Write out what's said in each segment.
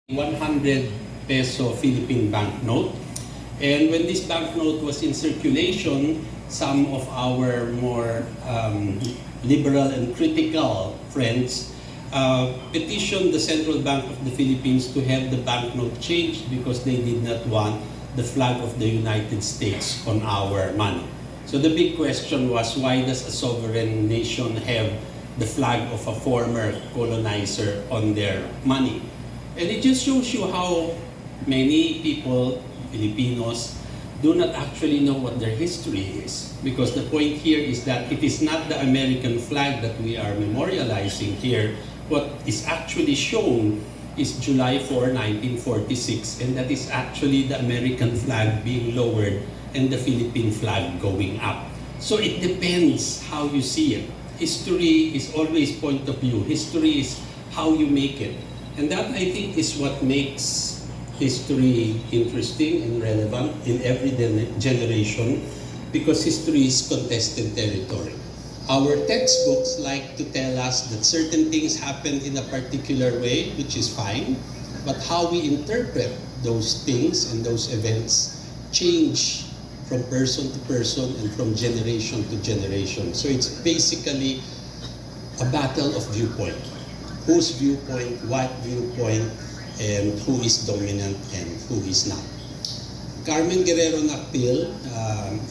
100 peso Philippine banknote. And when this banknote was in circulation, some of our more liberal and critical friends petitioned the Central Bank of the Philippines to have the banknote changed because they did not want the flag of the United States on our money. So the big question was, why does a sovereign nation have the flag of a former colonizer on their money? And it just shows you how many people, Filipinos, do not actually know what their history is. Because the point here is that it is not the American flag that we are memorializing here. What is actually shown is July 4, 1946, and that is actually the American flag being lowered and the Philippine flag going up. So it depends how you see it. History is always point of view. History is how you make it. And that, I think, is what makes history interesting and relevant in every generation, because history is contested territory. Our textbooks like to tell us that certain things happened in a particular way, which is fine, but how we interpret those things and those events change from person to person and from generation to generation. So it's basically a battle of viewpoint. Whose viewpoint, what viewpoint, and who is dominant and who is not. Carmen Guerrero Nactil,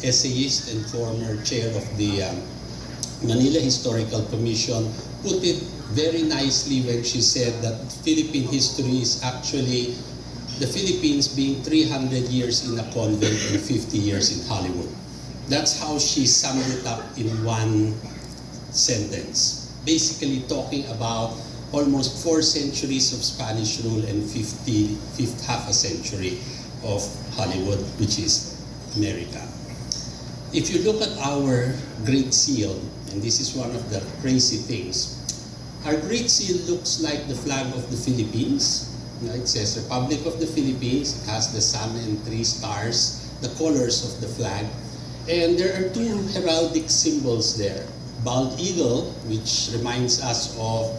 essayist and former chair of the Manila Historical Commission, put it very nicely when she said that Philippine history is actually the Philippines being 300 years in a convent and 50 years in Hollywood. That's how she summed it up in one sentence, basically talking about almost 4 centuries of Spanish rule and half a century of Hollywood, which is America. If you look at our Great Seal, and this is one of the crazy things, our Great Seal looks like the flag of the Philippines. It says Republic of the Philippines. It has the sun and 3 stars, the colors of the flag. And there are 2 heraldic symbols there. Bald eagle, which reminds us of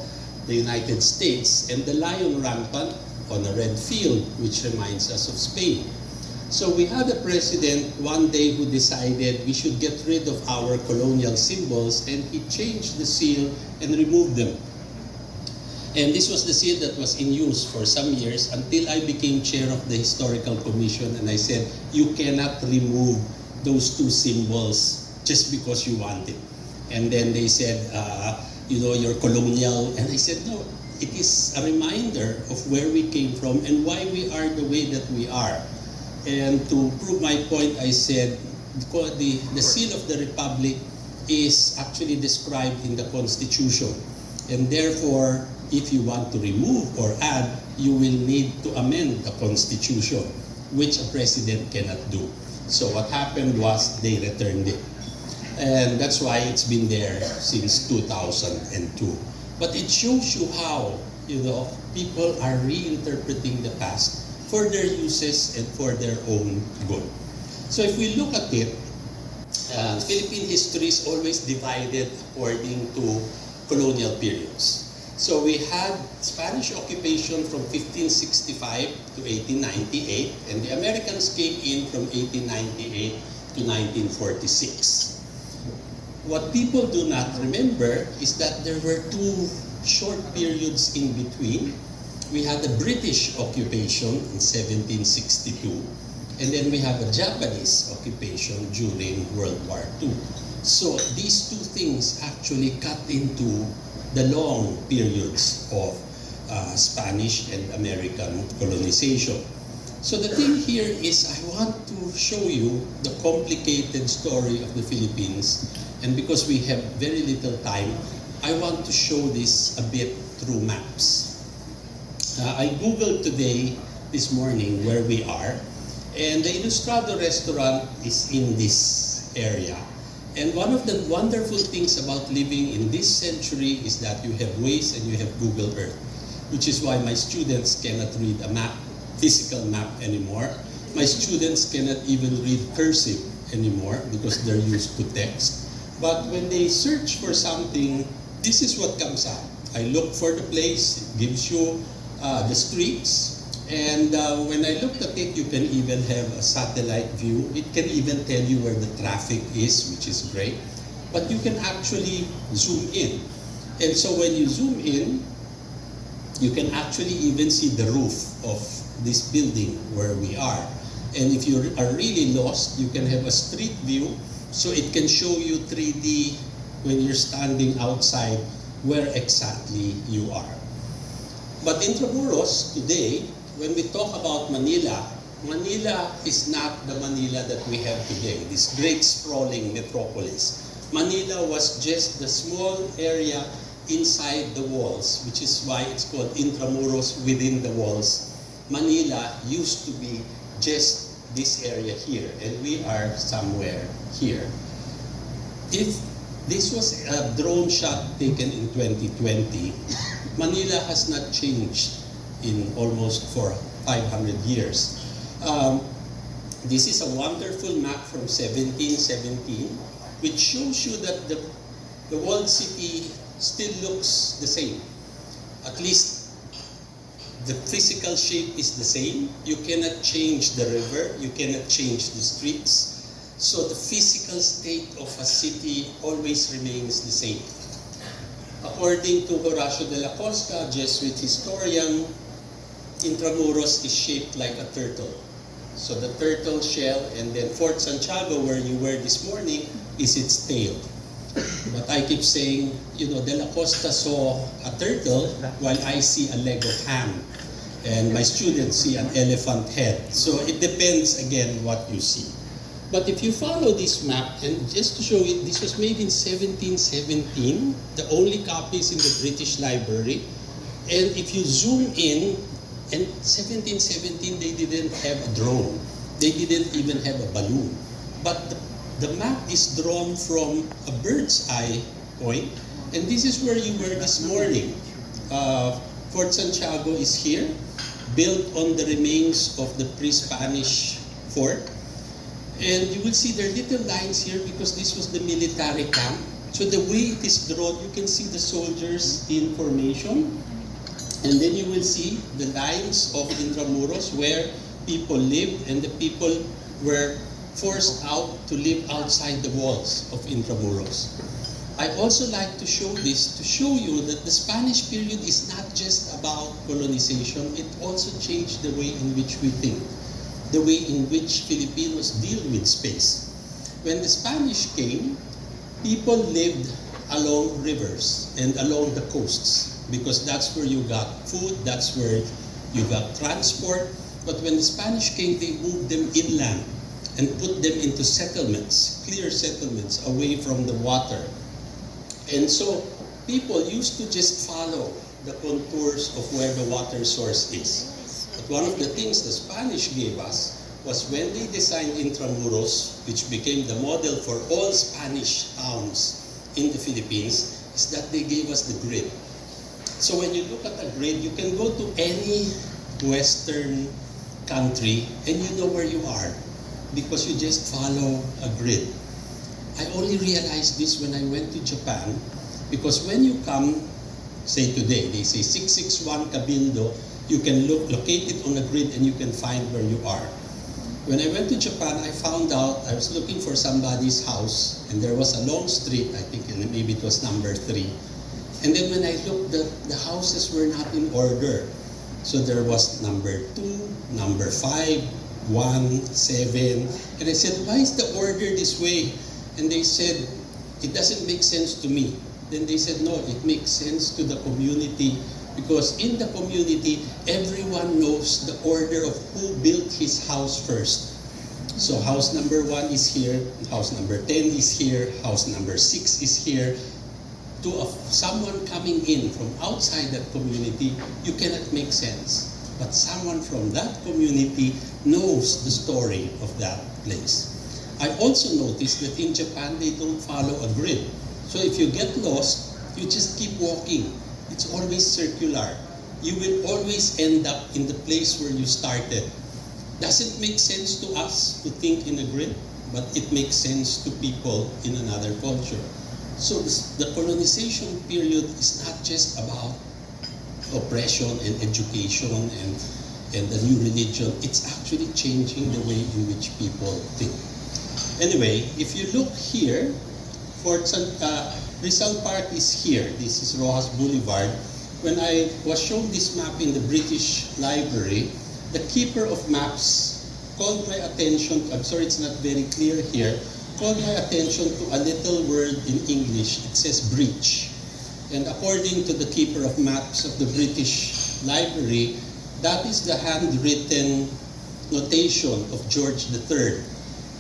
the United States, and the lion rampant on a red field, which reminds us of Spain. So we had a president one day who decided we should get rid of our colonial symbols, and he changed the seal and removed them. And this was the seal that was in use for some years until I became chair of the Historical Commission, and I said, you cannot remove those 2 symbols just because you want it. And then they said, you're colonial. And I said, no, it is a reminder of where we came from and why we are the way that we are. And to prove my point, I said, the seal of the Republic is actually described in the Constitution. And therefore, if you want to remove or add, you will need to amend the Constitution, which a president cannot do. So what happened was they returned it. And that's why it's been there since 2002. But it shows you how, people are reinterpreting the past for their uses and for their own good. So if we look at it, Philippine history is always divided according to colonial periods. So we had Spanish occupation from 1565 to 1898, and the Americans came in from 1898 to 1946. What people do not remember is that there were 2 short periods in between. We had the British occupation in 1762, and then we have a Japanese occupation during World War II. So these 2 things actually cut into the long periods of Spanish and American colonization. So the thing here is I want to show you the complicated story of the Philippines. And because we have very little time, I want to show this a bit through maps. I Googled today, this morning, where we are. And the Ilustrado restaurant is in this area. And one of the wonderful things about living in this century is that you have Waze and you have Google Earth, which is why my students cannot read a map, physical map anymore. My students cannot even read cursive anymore because they're used to text. But when they search for something, this is what comes up. I look for the place, it gives you the streets, And when I looked at it, you can even have a satellite view. It can even tell you where the traffic is, which is great. But you can actually zoom in. And so when you zoom in, you can actually even see the roof of this building where we are. And if you are really lost, you can have a street view, so it can show you 3D when you're standing outside where exactly you are. But Intramuros today, when we talk about Manila, Manila is not the Manila that we have today, this great sprawling metropolis. Manila was just the small area inside the walls, which is why it's called Intramuros, within the walls. Manila used to be just this area here, and we are somewhere here. If this was a drone shot taken in 2020, Manila has not changed in almost for 500 years. This is a wonderful map from 1717, which shows you that the walled city still looks the same. At least the physical shape is the same. You cannot change the river, you cannot change the streets. So the physical state of a city always remains the same. According to Horacio de la Costa, Jesuit historian, Intramuros is shaped like a turtle. So the turtle shell, and then Fort Santiago, where you were this morning, is its tail. But I keep saying, De La Costa saw a turtle while I see a leg of ham. And my students see an elephant head. So it depends, again, what you see. But if you follow this map, and just to show you, this was made in 1717, the only copies in the British Library. And if you zoom in, in 1717, they didn't have a drone. They didn't even have a balloon. But the map is drawn from a bird's eye point. And this is where you were this morning. Fort Santiago is here, built on the remains of the pre-Spanish fort. And you will see there are little lines here because this was the military camp. So the way it is drawn, you can see the soldiers in formation. And then you will see the lines of Intramuros where people lived, and the people were forced out to live outside the walls of Intramuros. I also like to show this to show you that the Spanish period is not just about colonization, it also changed the way in which we think, the way in which Filipinos deal with space. When the Spanish came, people lived along rivers and along the coasts because that's where you got food, that's where you got transport. But when the Spanish came, they moved them inland and put them into settlements, clear settlements away from the water. And so people used to just follow the contours of where the water source is. But one of the things the Spanish gave us was when they designed Intramuros, which became the model for all Spanish towns in the Philippines, is that they gave us the grid. So when you look at a grid, you can go to any Western country and you know where you are because you just follow a grid. I only realized this when I went to Japan because when you come, say today, they say 661 Cabildo, you can locate it on a grid and you can find where you are. When I went to Japan, I found out I was looking for somebody's house and there was a long street, I think maybe it was number 3. And then when I looked, the houses were not in order. So there was number 2, number 5, 1, 7. And I said, why is the order this way? And they said, it doesn't make sense to me. Then they said, no, it makes sense to the community because in the community, everyone knows the order of who built his house first. So house number 1 is here, house number 10 is here, house number 6 is here. To someone coming in from outside that community, you cannot make sense. But someone from that community knows the story of that place. I also noticed that in Japan, they don't follow a grid. So if you get lost, you just keep walking. It's always circular. You will always end up in the place where you started. Does it make sense to us to think in a grid? But it makes sense to people in another culture. So the colonization period is not just about oppression and education and a new religion, it's actually changing the way in which people think. Anyway, if you look here, Rizal Park is here. This is Rojas Boulevard. When I was shown this map in the British Library, the keeper of maps called my attention, I'm sorry it's not very clear here, called my attention to a little word in English. It says breach. And according to the keeper of maps of the British Library, that is the handwritten notation of George III,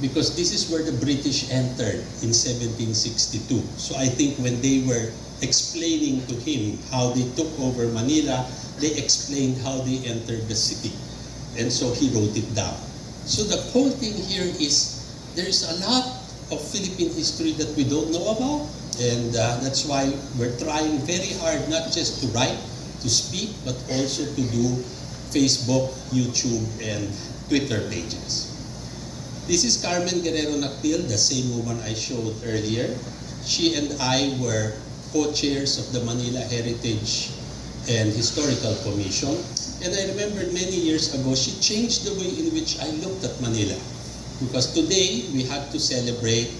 because this is where the British entered in 1762. So I think when they were explaining to him how they took over Manila, they explained how they entered the city. And so he wrote it down. So the whole thing here is there's a lot of Philippine history that we don't know about. And that's why we're trying very hard not just to write, to speak, but also to do Facebook, YouTube, and Twitter pages. This is Carmen Guerrero Nactil, the same woman I showed earlier. She and I were co-chairs of the Manila Heritage and Historical Commission. And I remember many years ago, she changed the way in which I looked at Manila. Because today, we have to celebrate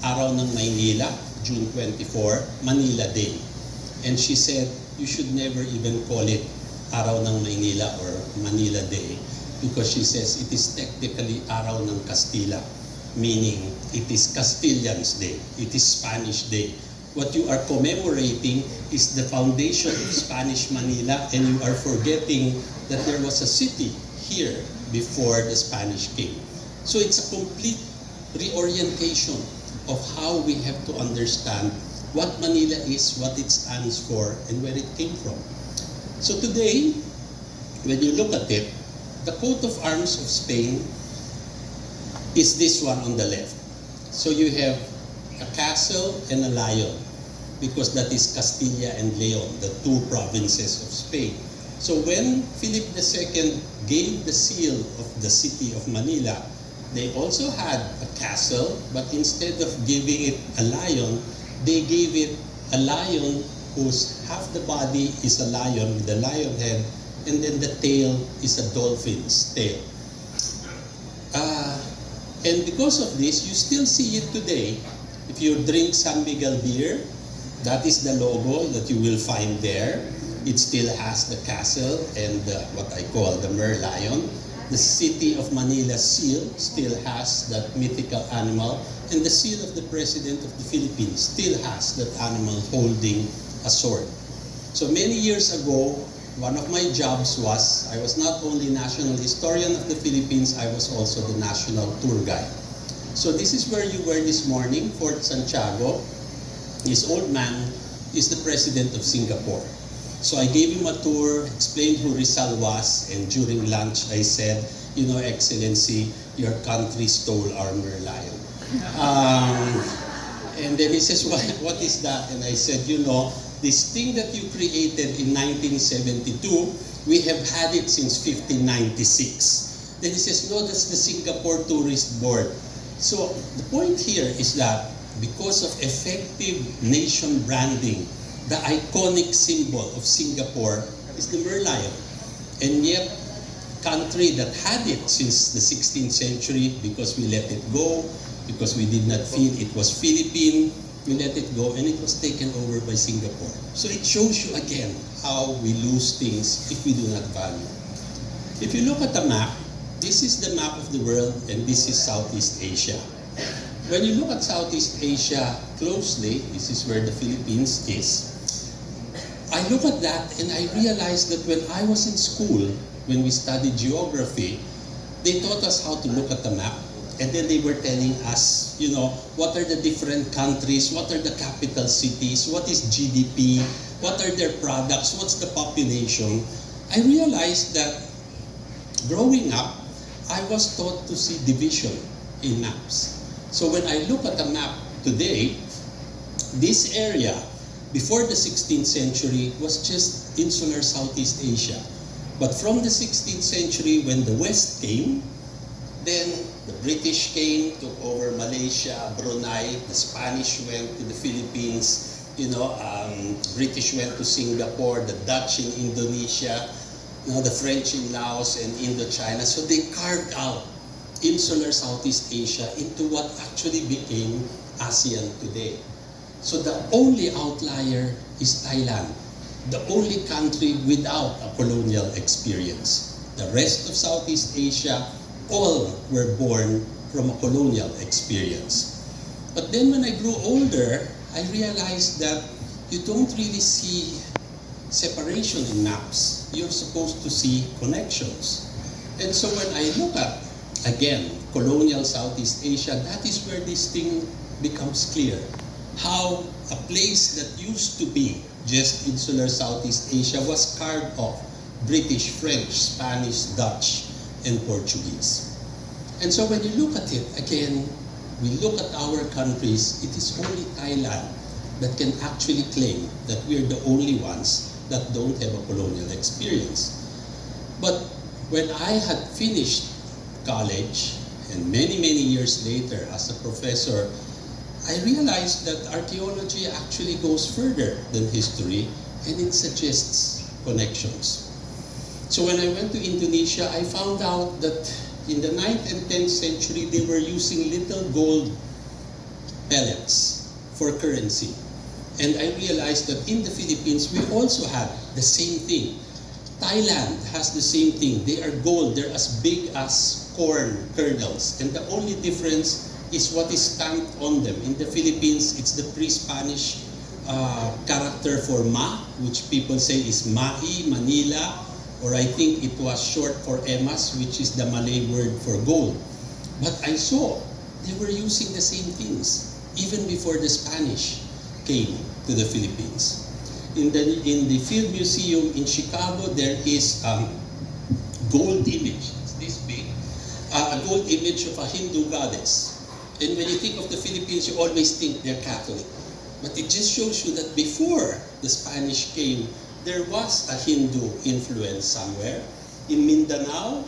Araw ng Maynila, June 24, Manila Day. And she said, you should never even call it Araw ng Maynila or Manila Day, because she says it is technically Araw ng Castilla, meaning it is Castilians' Day, it is Spanish Day. What you are commemorating is the foundation of Spanish Manila, and you are forgetting that there was a city here before the Spanish came. So it's a complete reorientation of how we have to understand what Manila is, what it stands for, and where it came from. So today, when you look at it, the coat of arms of Spain is this one on the left. So you have a castle and a lion, because that is Castilla and Leon, the two provinces of Spain. So when Philip II gave the seal of the city of Manila, they also had a castle, but instead of giving it a lion, they gave it a lion whose half the body is a lion with a lion head, and then the tail is a dolphin's tail. And because of this, you still see it today. If you drink San Miguel beer, that is the logo that you will find there. It still has the castle and what I call the merlion. The city of Manila seal still has that mythical animal, and the seal of the President of the Philippines still has that animal holding a sword. So many years ago, one of my jobs was, I was not only national historian of the Philippines, I was also the national tour guide. So this is where you were this morning, Fort Santiago. This old man is the President of Singapore. So I gave him a tour, explained who Rizal was, and during lunch I said, you know, Excellency, your country stole our merlion. And then he says, what is that? And I said, you know, this thing that you created in 1972, we have had it since 1596. Then he says, no, that's the Singapore Tourist Board. So the point here is that because of effective nation branding, the iconic symbol of Singapore is the merlion. And yet, country that had it since the 16th century, because we let it go, because we did not feel it was Philippine, we let it go, and it was taken over by Singapore. So it shows you again how we lose things if we do not value. If you look at the map, this is the map of the world, and this is Southeast Asia. When you look at Southeast Asia closely, this is where the Philippines is. I look at that and I realized that when I was in school, when we studied geography, they taught us how to look at the map. And then they were telling us, you know, what are the different countries, what are the capital cities, what is GDP, what are their products, what's the population. I realized that growing up, I was taught to see division in maps. So when I look at a map today, this area before the 16th century was just insular Southeast Asia. But from the 16th century, when the West came, then the British came, took over Malaysia, Brunei, the Spanish went to the Philippines, British went to Singapore, the Dutch in Indonesia. the French in Laos and Indochina. So they carved out insular Southeast Asia into what actually became ASEAN today. So the only outlier is Thailand, the only country without a colonial experience. The rest of Southeast Asia, all were born from a colonial experience. But then when I grew older, I realized that you don't really see separation in maps. You're supposed to see connections. And so when I look at, again, colonial Southeast Asia, that is where this thing becomes clear. How a place that used to be just insular Southeast Asia was carved off British, French, Spanish, Dutch, and Portuguese. And so when you look at it, again, we look at our countries, it is only Thailand that can actually claim that we're the only ones that don't have a colonial experience. But when I had finished college, and many, many years later as a professor, I realized that archaeology actually goes further than history, and it suggests connections. So when I went to Indonesia, I found out that in the 9th and 10th century, they were using little gold pellets for currency. And I realized that in the Philippines, we also have the same thing. Thailand has the same thing. They are gold. They're as big as corn kernels. And the only difference is what is stamped on them. In the Philippines, it's the pre-Spanish character for Ma, which people say is Mahi, Manila, or I think it was short for Emas, which is the Malay word for gold. But I saw they were using the same things even before the Spanish came to the Philippines. In the Field Museum in Chicago, there is a gold image. It's this big. A gold image of a Hindu goddess. And when you think of the Philippines, you always think they're Catholic. But it just shows you that before the Spanish came, there was a Hindu influence somewhere. In Mindanao,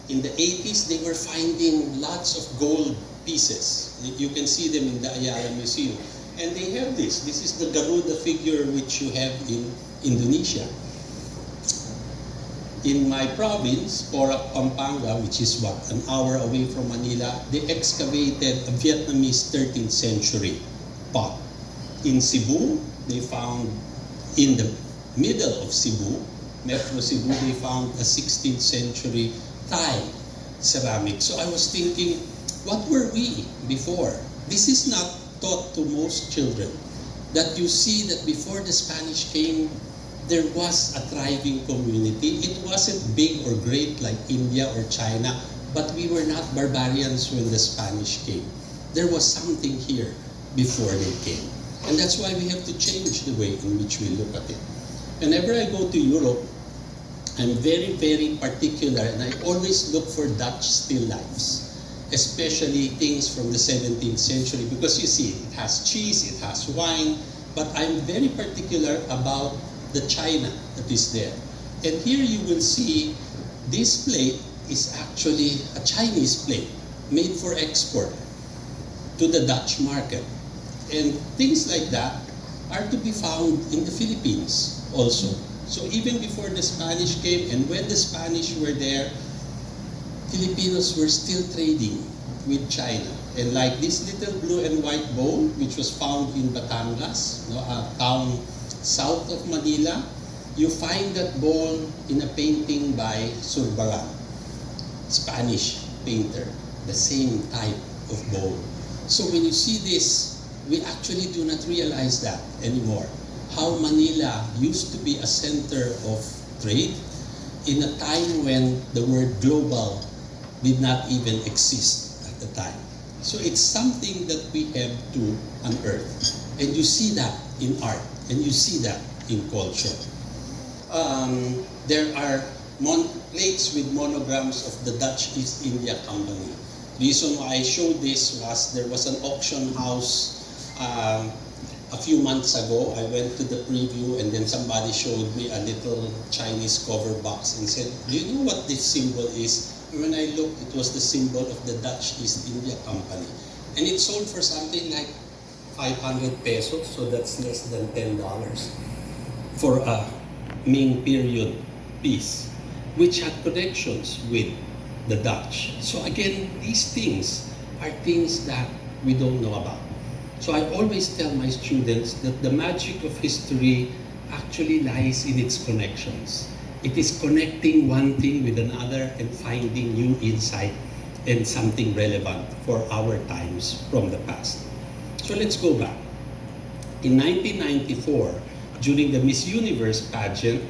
in the 80s, they were finding lots of gold pieces. You can see them in the Ayala Museum. And they have this. This is the Garuda figure which you have in Indonesia. In my province, Porac, Pampanga, which is what, an hour away from Manila, they excavated a Vietnamese 13th century pot. In Cebu, they found in the middle of Cebu, Metro Cebu, they found a 16th century Thai ceramic. So I was thinking, what were we before? This is not taught to most children, that you see that before the Spanish came, there was a thriving community. It wasn't big or great like India or China, but we were not barbarians when the Spanish came. There was something here before they came. And that's why we have to change the way in which we look at it. Whenever I go to Europe, I'm very, very particular, and I always look for Dutch still lifes, especially things from the 17th century, because you see, it has cheese, it has wine, but I'm very particular about the china that is there. And here you will see this plate is actually a Chinese plate made for export to the Dutch market. And things like that are to be found in the Philippines also. So even before the Spanish came and when the Spanish were there, Filipinos were still trading with China. And like this little blue and white bowl, which was found in Batangas, a town south of Manila, you find that bowl in a painting by Zurbarán, Spanish painter, the same type of bowl. So when you see this, we actually do not realize that anymore. How Manila used to be a center of trade in a time when the word global did not even exist at the time. So it's something that we have to unearth. And you see that in art, and you see that in culture. There are plates with monograms of the Dutch East India Company. Reason why I showed this was there was an auction house a few months ago. I went to the preview and then somebody showed me a little Chinese cover box and said, do you know what this symbol is? And when I looked, it was the symbol of the Dutch East India Company. And it sold for something like 500 pesos, so that's less than $10 for a Ming period piece. which had connections with the Dutch. So again, these things are things that we don't know about. So I always tell my students that the magic of history actually lies in its connections. It is connecting one thing with another and finding new insight and something relevant for our times from the past. So let's go back. In 1994, during the Miss Universe pageant,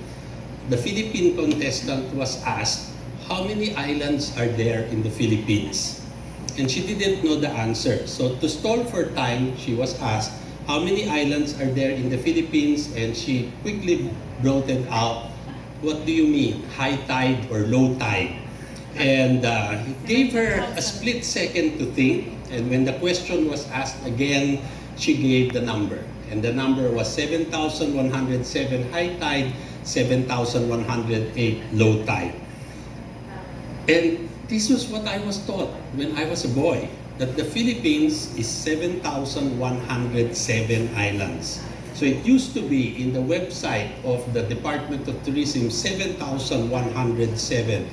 the Philippine contestant was asked, how many islands are there in the Philippines? And she didn't know the answer. So to stall for time, she was asked, how many islands are there in the Philippines? And she quickly blurted out, what do you mean, high tide or low tide? And it gave her a split second to think. And when the question was asked again, she gave the number. And the number was 7,107 high tide, 7,108 low tide. And this was what I was taught when I was a boy, that the Philippines is 7,107 islands. So it used to be in the website of the Department of Tourism, 7,107.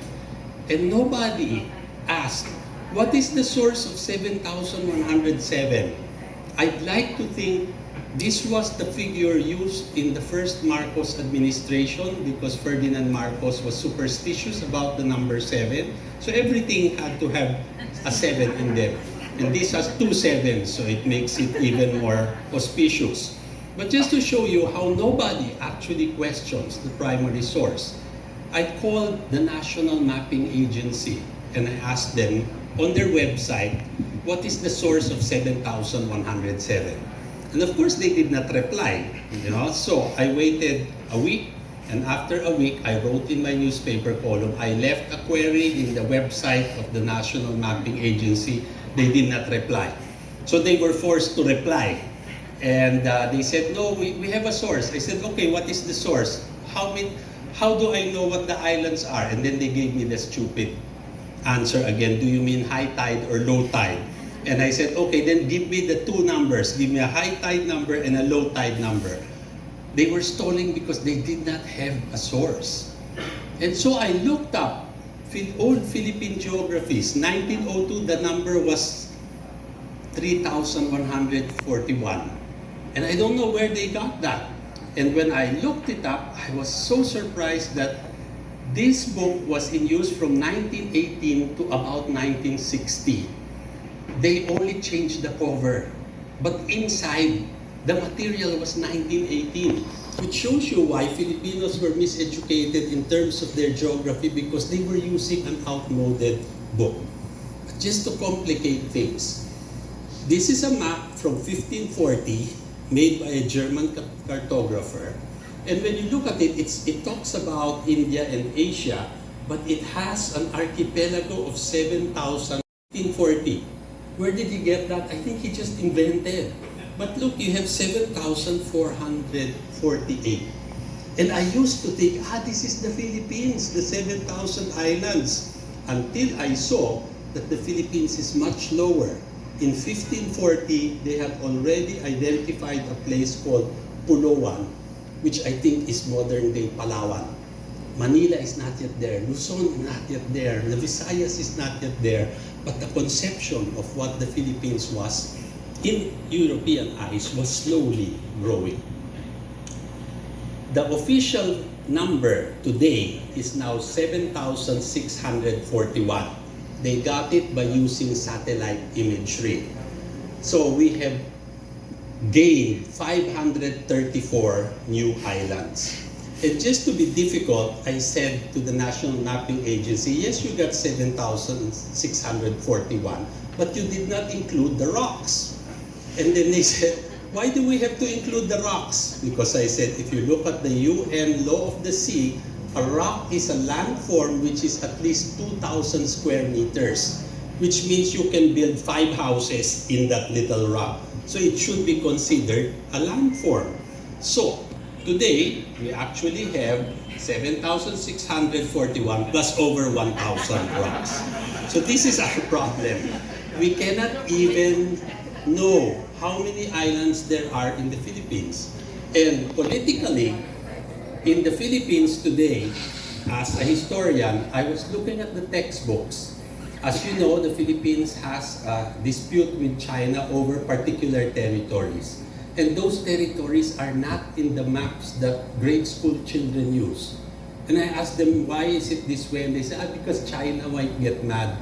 And nobody asked, what is the source of 7,107? I'd like to think this was the figure used in the first Marcos administration because Ferdinand Marcos was superstitious about the number 7. So everything had to have a 7 in them. And this has 2 sevens, so it makes it even more auspicious. But just to show you how nobody actually questions the primary source, I called the National Mapping Agency and I asked them on their website, what is the source of 7,107? And of course, they did not reply. So I waited a week, and after a week, I wrote in my newspaper column, I left a query in the website of the National Mapping Agency. They did not reply. So they were forced to reply. And they said, no, we have a source. I said, okay, what is the source? How do I know what the islands are? And then they gave me the stupid answer again. Do you mean high tide or low tide? And I said, okay, then give me the 2 numbers. Give me a high tide number and a low tide number. They were stalling because they did not have a source. And so I looked up old Philippine geographies. 1902, the number was 3,141. And I don't know where they got that. And when I looked it up, I was so surprised that this book was in use from 1918 to about 1960. They only changed the cover, but inside, the material was 1918, which shows you why Filipinos were miseducated in terms of their geography because they were using an outmoded book. But just to complicate things, this is a map from 1540 made by a German cartographer. And when you look at it, it talks about India and Asia, but it has an archipelago of 7,040. Where did he get that? I think he just invented. But look, you have 7,448. And I used to think, this is the Philippines, the 7,000 islands. Until I saw that the Philippines is much lower. In 1540, they had already identified a place called Pulawan, which I think is modern-day Palawan. Manila is not yet there. Luzon is not yet there. The Visayas is not yet there. But the conception of what the Philippines was in European eyes was slowly growing. The official number today is now 7,641. They got it by using satellite imagery. So we have gained 534 new islands. And just to be difficult, I said to the National Mapping Agency, yes, you got 7,641, but you did not include the rocks. And then they said, why do we have to include the rocks? Because I said, if you look at the UN Law of the Sea, a rock is a landform which is at least 2,000 square meters, which means you can build 5 houses in that little rock. So it should be considered a landform. So today, we actually have 7,641 plus over 1,000 rocks. So this is our problem. We cannot even know how many islands there are in the Philippines. And politically, in the Philippines today, as a historian, I was looking at the textbooks. As you know, the Philippines has a dispute with China over particular territories. And those territories are not in the maps that grade school children use. And I asked them, why is it this way? And they said, because China might get mad.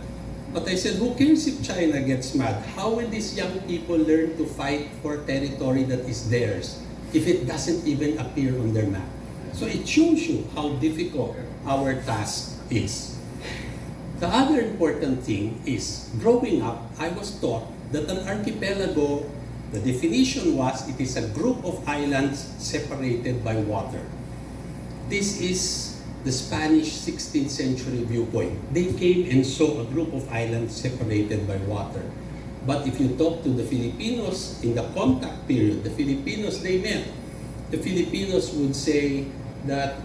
But I said, who cares if China gets mad? How will these young people learn to fight for territory that is theirs if it doesn't even appear on their map? So it shows you how difficult our task is. The other important thing is, growing up, I was taught that an archipelago, the definition was, it is a group of islands separated by water. This is the Spanish 16th century viewpoint. They came and saw a group of islands separated by water. But if you talk to the Filipinos in the contact period, the Filipinos they met, the Filipinos would say that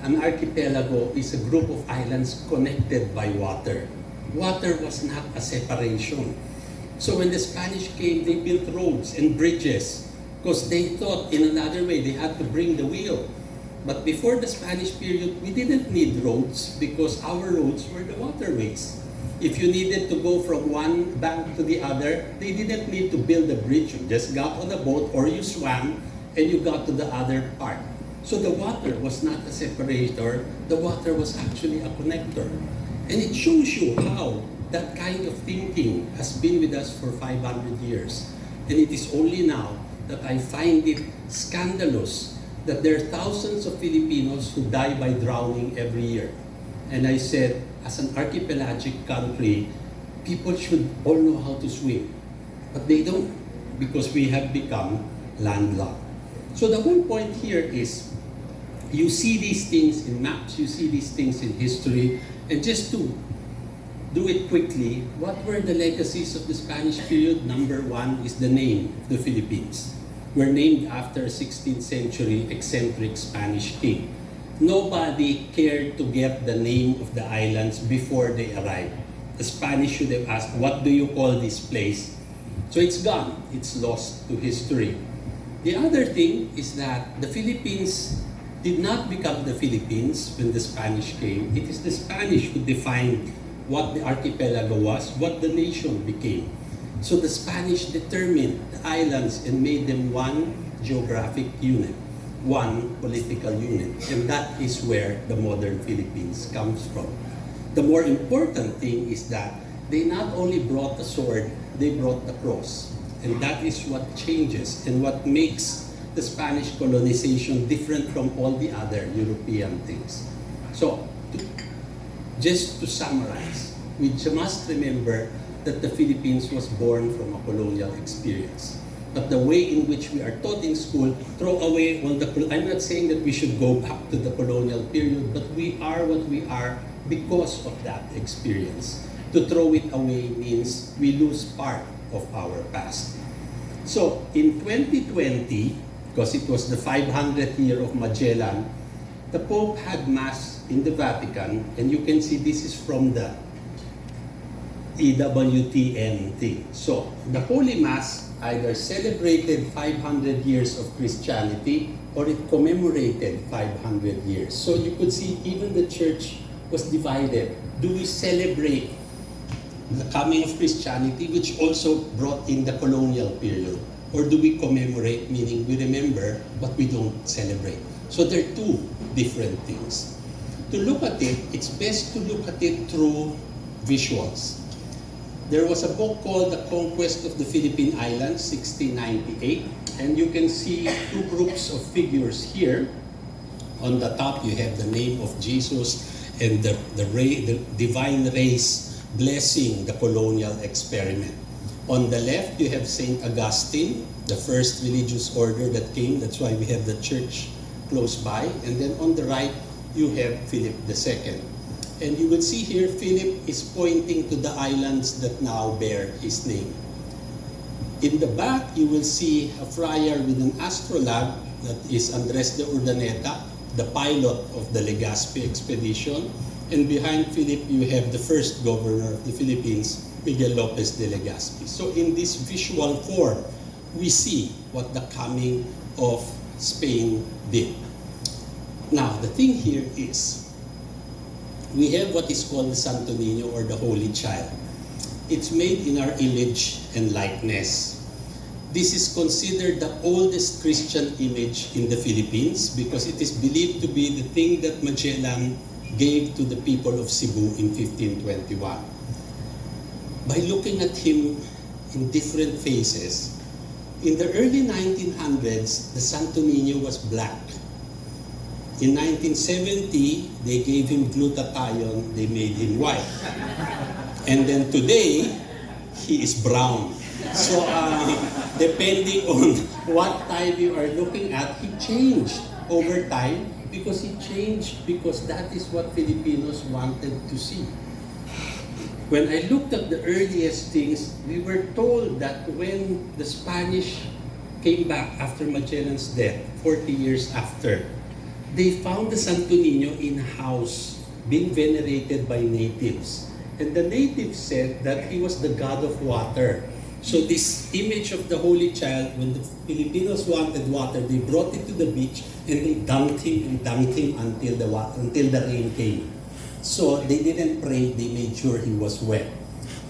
an archipelago is a group of islands connected by water. Water was not a separation. So when the Spanish came, they built roads and bridges because they thought in another way they had to bring the wheel. But before the Spanish period, we didn't need roads because our roads were the waterways. If you needed to go from one bank to the other, they didn't need to build a bridge. You just got on a boat or you swam and you got to the other part. So the water was not a separator, the water was actually a connector. And it shows you how that kind of thinking has been with us for 500 years. And it is only now that I find it scandalous that there are thousands of Filipinos who die by drowning every year. And I said, as an archipelagic country, people should all know how to swim. But they don't, because we have become landlocked. So the whole point here is, you see these things in maps, you see these things in history, and just to do it quickly, what were the legacies of the Spanish period? Number one is the name of the Philippines. We're named after a 16th century eccentric Spanish king. Nobody cared to get the name of the islands before they arrived. The Spanish should have asked, what do you call this place? So it's gone, it's lost to history. The other thing is that the Philippines did not become the Philippines when the Spanish came. It is the Spanish who defined what the archipelago was, what the nation became. So the Spanish determined the islands and made them one geographic unit, one political unit. And that is where the modern Philippines comes from. The more important thing is that they not only brought the sword, they brought the cross. And that is what changes and what makes the Spanish colonization different from all the other European things. So, just to summarize, we must remember that the Philippines was born from a colonial experience. But the way in which we are taught in school, throw away all the, I'm not saying that we should go back to the colonial period, but we are what we are because of that experience. To throw it away means we lose part of our past. So in 2020, because it was the 500th year of Magellan, the Pope had Mass in the Vatican, and you can see this is from the EWTN thing. So the Holy Mass either celebrated 500 years of Christianity or it commemorated 500 years. So you could see even the church was divided. Do we celebrate the coming of Christianity, which also brought in the colonial period? Or do we commemorate, meaning we remember, but we don't celebrate? So there are two different things. To look at it, it's best to look at it through visuals. There was a book called The Conquest of the Philippine Islands, 1698, and you can see two groups of figures here. On the top, you have the name of Jesus and the divine race blessing the colonial experiment. On the left, you have Saint Augustine, the first religious order that came. That's why we have the church close by. And then on the right, you have Philip II. And you will see here, Philip is pointing to the islands that now bear his name. In the back, you will see a friar with an astrolabe, that is Andres de Urdaneta, the pilot of the Legazpi expedition. And behind Philip, you have the first governor of the Philippines, Miguel Lopez de Legazpi. So in this visual form, we see what the coming of Spain did. Now, the thing here is, we have what is called the Santo Niño or the Holy Child. It's made in our image and likeness. This is considered the oldest Christian image in the Philippines because it is believed to be the thing that Magellan gave to the people of Cebu in 1521. By looking at him in different phases, in the early 1900s, the Santo Niño was black. In 1970, they gave him glutathione, they made him white. And then today, he is brown. So depending on what time you are looking at, he changed over time because that is what Filipinos wanted to see. When I looked at the earliest things, we were told that when the Spanish came back after Magellan's death, 40 years after, they found the Santo Niño in a house being venerated by natives. And the natives said that he was the god of water. So this image of the Holy Child, when the Filipinos wanted water, they brought it to the beach and they dunked him until the rain came. So they didn't pray, they made sure he was wet.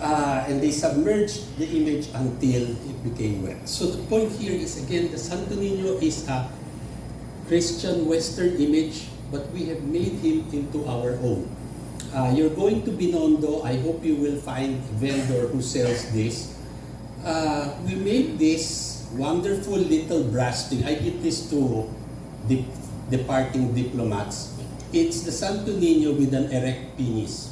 And they submerged the image until it became wet. So the point here is, again, the Santo Niño is a Christian Western image, but we have made him into our own. You're going to Binondo, I hope you will find a vendor who sells this. We made this wonderful little brass thing. I give this to departing diplomats. It's the Santo Niño with an erect penis.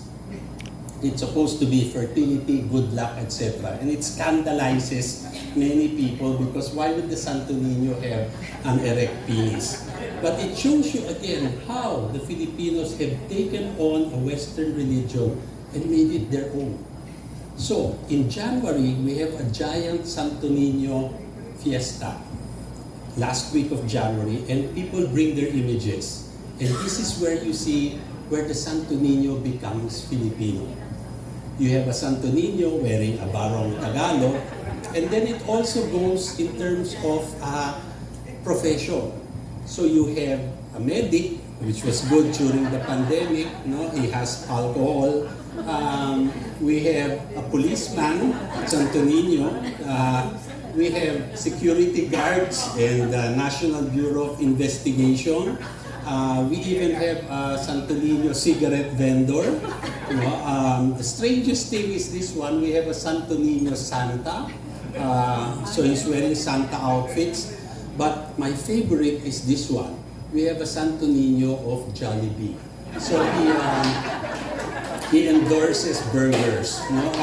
It's supposed to be fertility, good luck, etc. And it scandalizes many people because why would the Santo Niño have an erect penis? But it shows you again how the Filipinos have taken on a Western religion and made it their own. So, in January, we have a giant Santo Niño fiesta. Last week of January, and people bring their images. And this is where you see where the Santo Niño becomes Filipino. You have a Santo Niño wearing a barong Tagalog, and then it also goes in terms of profession. So you have a medic, which was good during the pandemic, no? He has alcohol. We have a policeman, Santo Niño. We have security guards and the National Bureau of Investigation. We even have a Santo Niño cigarette vendor. You know, the strangest thing is this one. We have a Santo Niño Santa. So he's wearing Santa outfits. But my favorite is this one. We have a Santo Niño of Jollibee. So he endorses burgers. You know?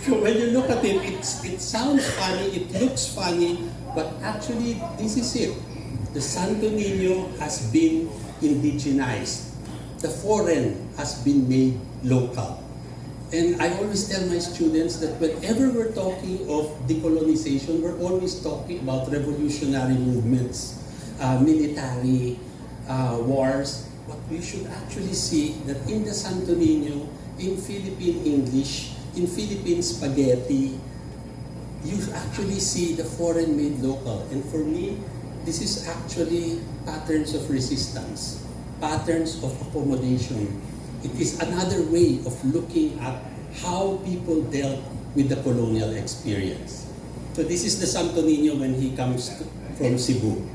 So when you look at it, it sounds funny, it looks funny, but actually this is it. The Santo Niño has been indigenized. The foreign has been made local. And I always tell my students that whenever we're talking of decolonization, we're always talking about revolutionary movements, military wars. But we should actually see that in the Santo Niño, in Philippine English, in Philippine spaghetti, you actually see the foreign made local. And for me, this is actually patterns of resistance, patterns of accommodation. It is another way of looking at how people dealt with the colonial experience. So this is the Santo Niño when he comes from Cebu.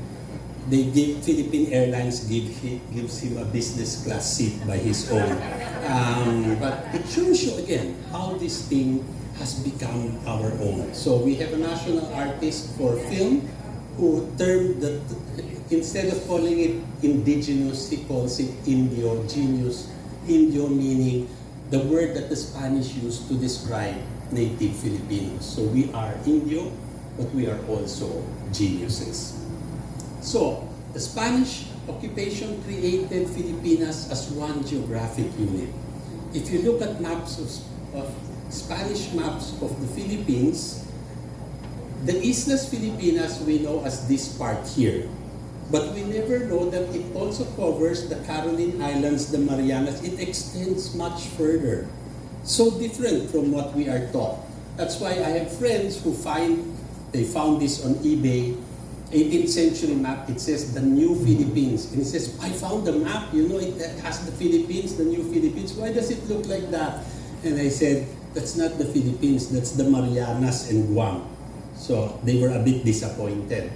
Philippine Airlines gives him a business class seat by his own. But it shows you again how this thing has become our own. So we have a national artist for film who termed that, instead of calling it indigenous, he calls it Indio, genius. Indio meaning the word that the Spanish used to describe native Filipinos. So we are Indio, but we are also geniuses. So the Spanish occupation created Filipinas as one geographic unit. If you look at maps of Spanish maps of the Philippines, the Islas Filipinas we know as this part here. But we never know that it also covers the Caroline Islands, the Marianas. It extends much further. So different from what we are taught. That's why I have friends who found this on eBay. 18th century map, it says the New Philippines. And it says, I found the map, you know, it has the Philippines, the New Philippines. Why does it look like that? And I said, that's not the Philippines, that's the Marianas and Guam. So they were a bit disappointed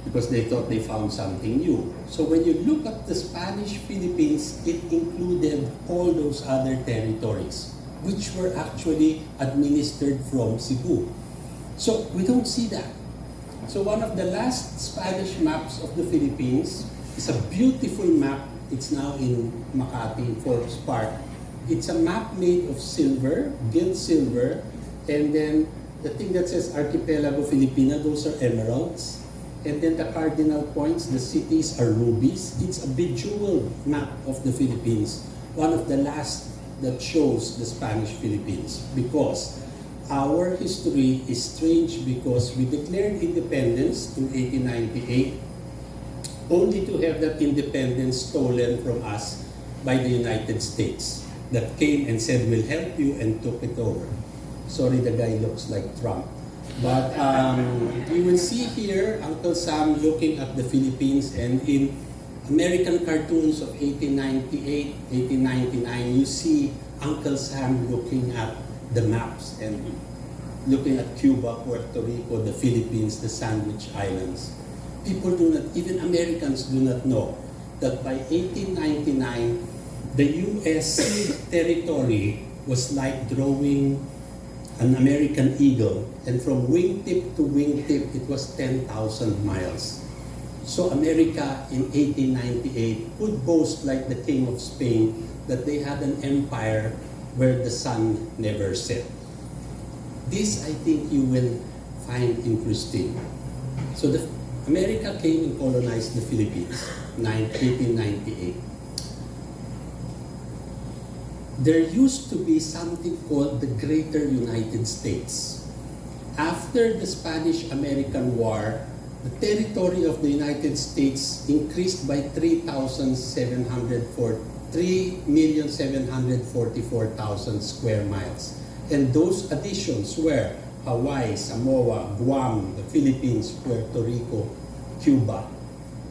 because they thought they found something new. So when you look at the Spanish Philippines, it included all those other territories, which were actually administered from Cebu. So we don't see that. So one of the last Spanish maps of the Philippines is a beautiful map. It's now in Makati, Forbes Park. It's a map made of silver, gilt silver, and then the thing that says Archipelago Filipina, those are emeralds. And then the cardinal points, the cities are rubies. It's a bejeweled map of the Philippines. One of the last that shows the Spanish Philippines, because our history is strange because we declared independence in 1898 only to have that independence stolen from us by the United States that came and said, we'll help you, and took it over. Sorry, the guy looks like Trump. But you will see here Uncle Sam looking at the Philippines, and in American cartoons of 1898, 1899, you see Uncle Sam looking at the maps and looking at Cuba, Puerto Rico, the Philippines, the Sandwich Islands. People do not, even Americans do not know that by 1899, the U.S. territory was like drawing an American eagle, and from wingtip to wingtip, it was 10,000 miles. So America in 1898 could boast, like the King of Spain, that they had an empire where the sun never set. This, I think, you will find interesting. So America came and colonized the Philippines in 1898. There used to be something called the Greater United States. After the Spanish-American War, the territory of the United States increased by 3,744,000 square miles. And those additions were Hawaii, Samoa, Guam, the Philippines, Puerto Rico, Cuba.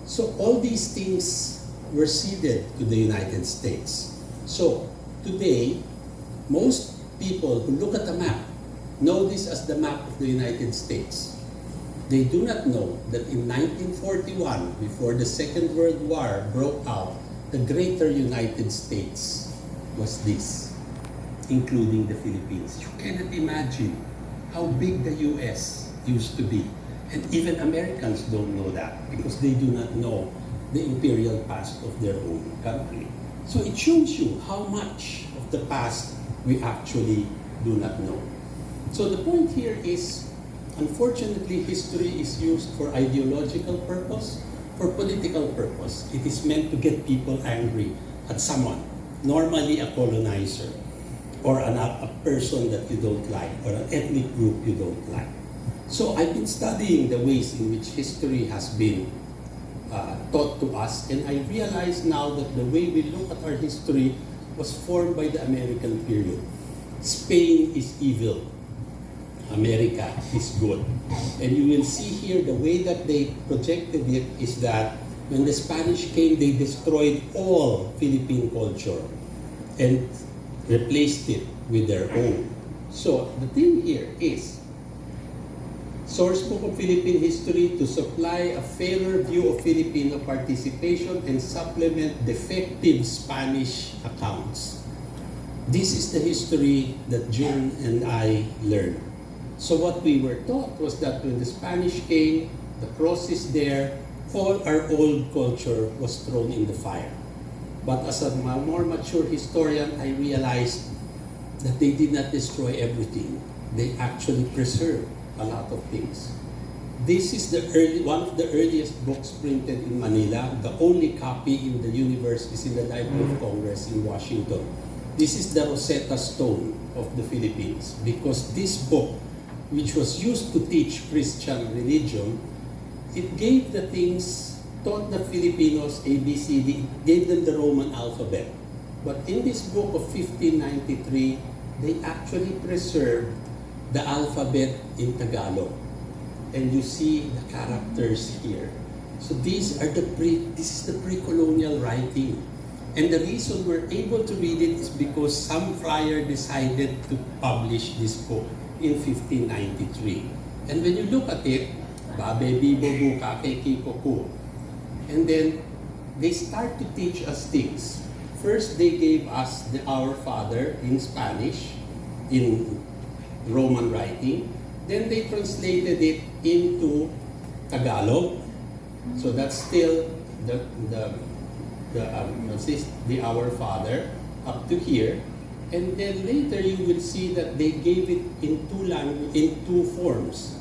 So all these things were ceded to the United States. So today, most people who look at the map know this as the map of the United States. They do not know that in 1941, before the Second World War broke out, the Greater United States was this, including the Philippines. You cannot imagine how big the US used to be. And even Americans don't know that because they do not know the imperial past of their own country. So it shows you how much of the past we actually do not know. So the point here is, unfortunately, history is used for ideological purpose, for political purpose. It is meant to get people angry at someone, normally a colonizer, or a person that you don't like, or an ethnic group you don't like. So I've been studying the ways in which history has been taught to us, and I realize now that the way we look at our history was formed by the American period. Spain is evil, America is good. And you will see here the way that they projected it is that when the Spanish came, they destroyed all Philippine culture and replaced it with their own. So the thing here is, Sourcebook of Philippine History to supply a fairer view of Filipino participation and supplement defective Spanish accounts. This is the history that June and I learned. So what we were taught was that when the Spanish came, the cross is there, all our old culture was thrown in the fire. But as a more mature historian, I realized that they did not destroy everything. They actually preserved a lot of things. This is one of the earliest books printed in Manila. The only copy in the universe is in the Library of Congress in Washington. This is the Rosetta Stone of the Philippines, because this book, which was used to teach Christian religion, it gave the things, taught the Filipinos ABCD, gave them the Roman alphabet. But in this book of 1593, they actually preserved the alphabet in Tagalog. and you see the characters here. So this is the pre-colonial writing. And the reason we're able to read it is because some friar decided to publish this book in 1593. And when you look at it, Babe Bibo Bu Kake Kiko Ku. And then they start to teach us things. First, they gave us the Our Father in Spanish, in Roman writing. Then they translated it into Tagalog. So that's still the Our Father up to here. And then later you will see that they gave it in two forms.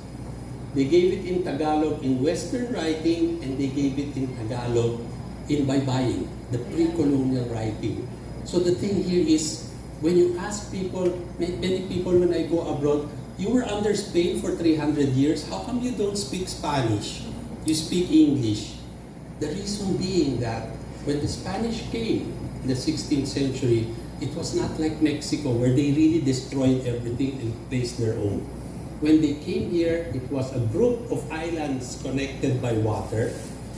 They gave it in Tagalog in Western writing, and they gave it in Tagalog in Baybayin, the pre-colonial writing. So the thing here is, when you ask people, many people when I go abroad, you were under Spain for 300 years, how come you don't speak Spanish? You speak English. The reason being that when the Spanish came in the 16th century, it was not like Mexico where they really destroyed everything and placed their own. When they came here, it was a group of islands connected by water.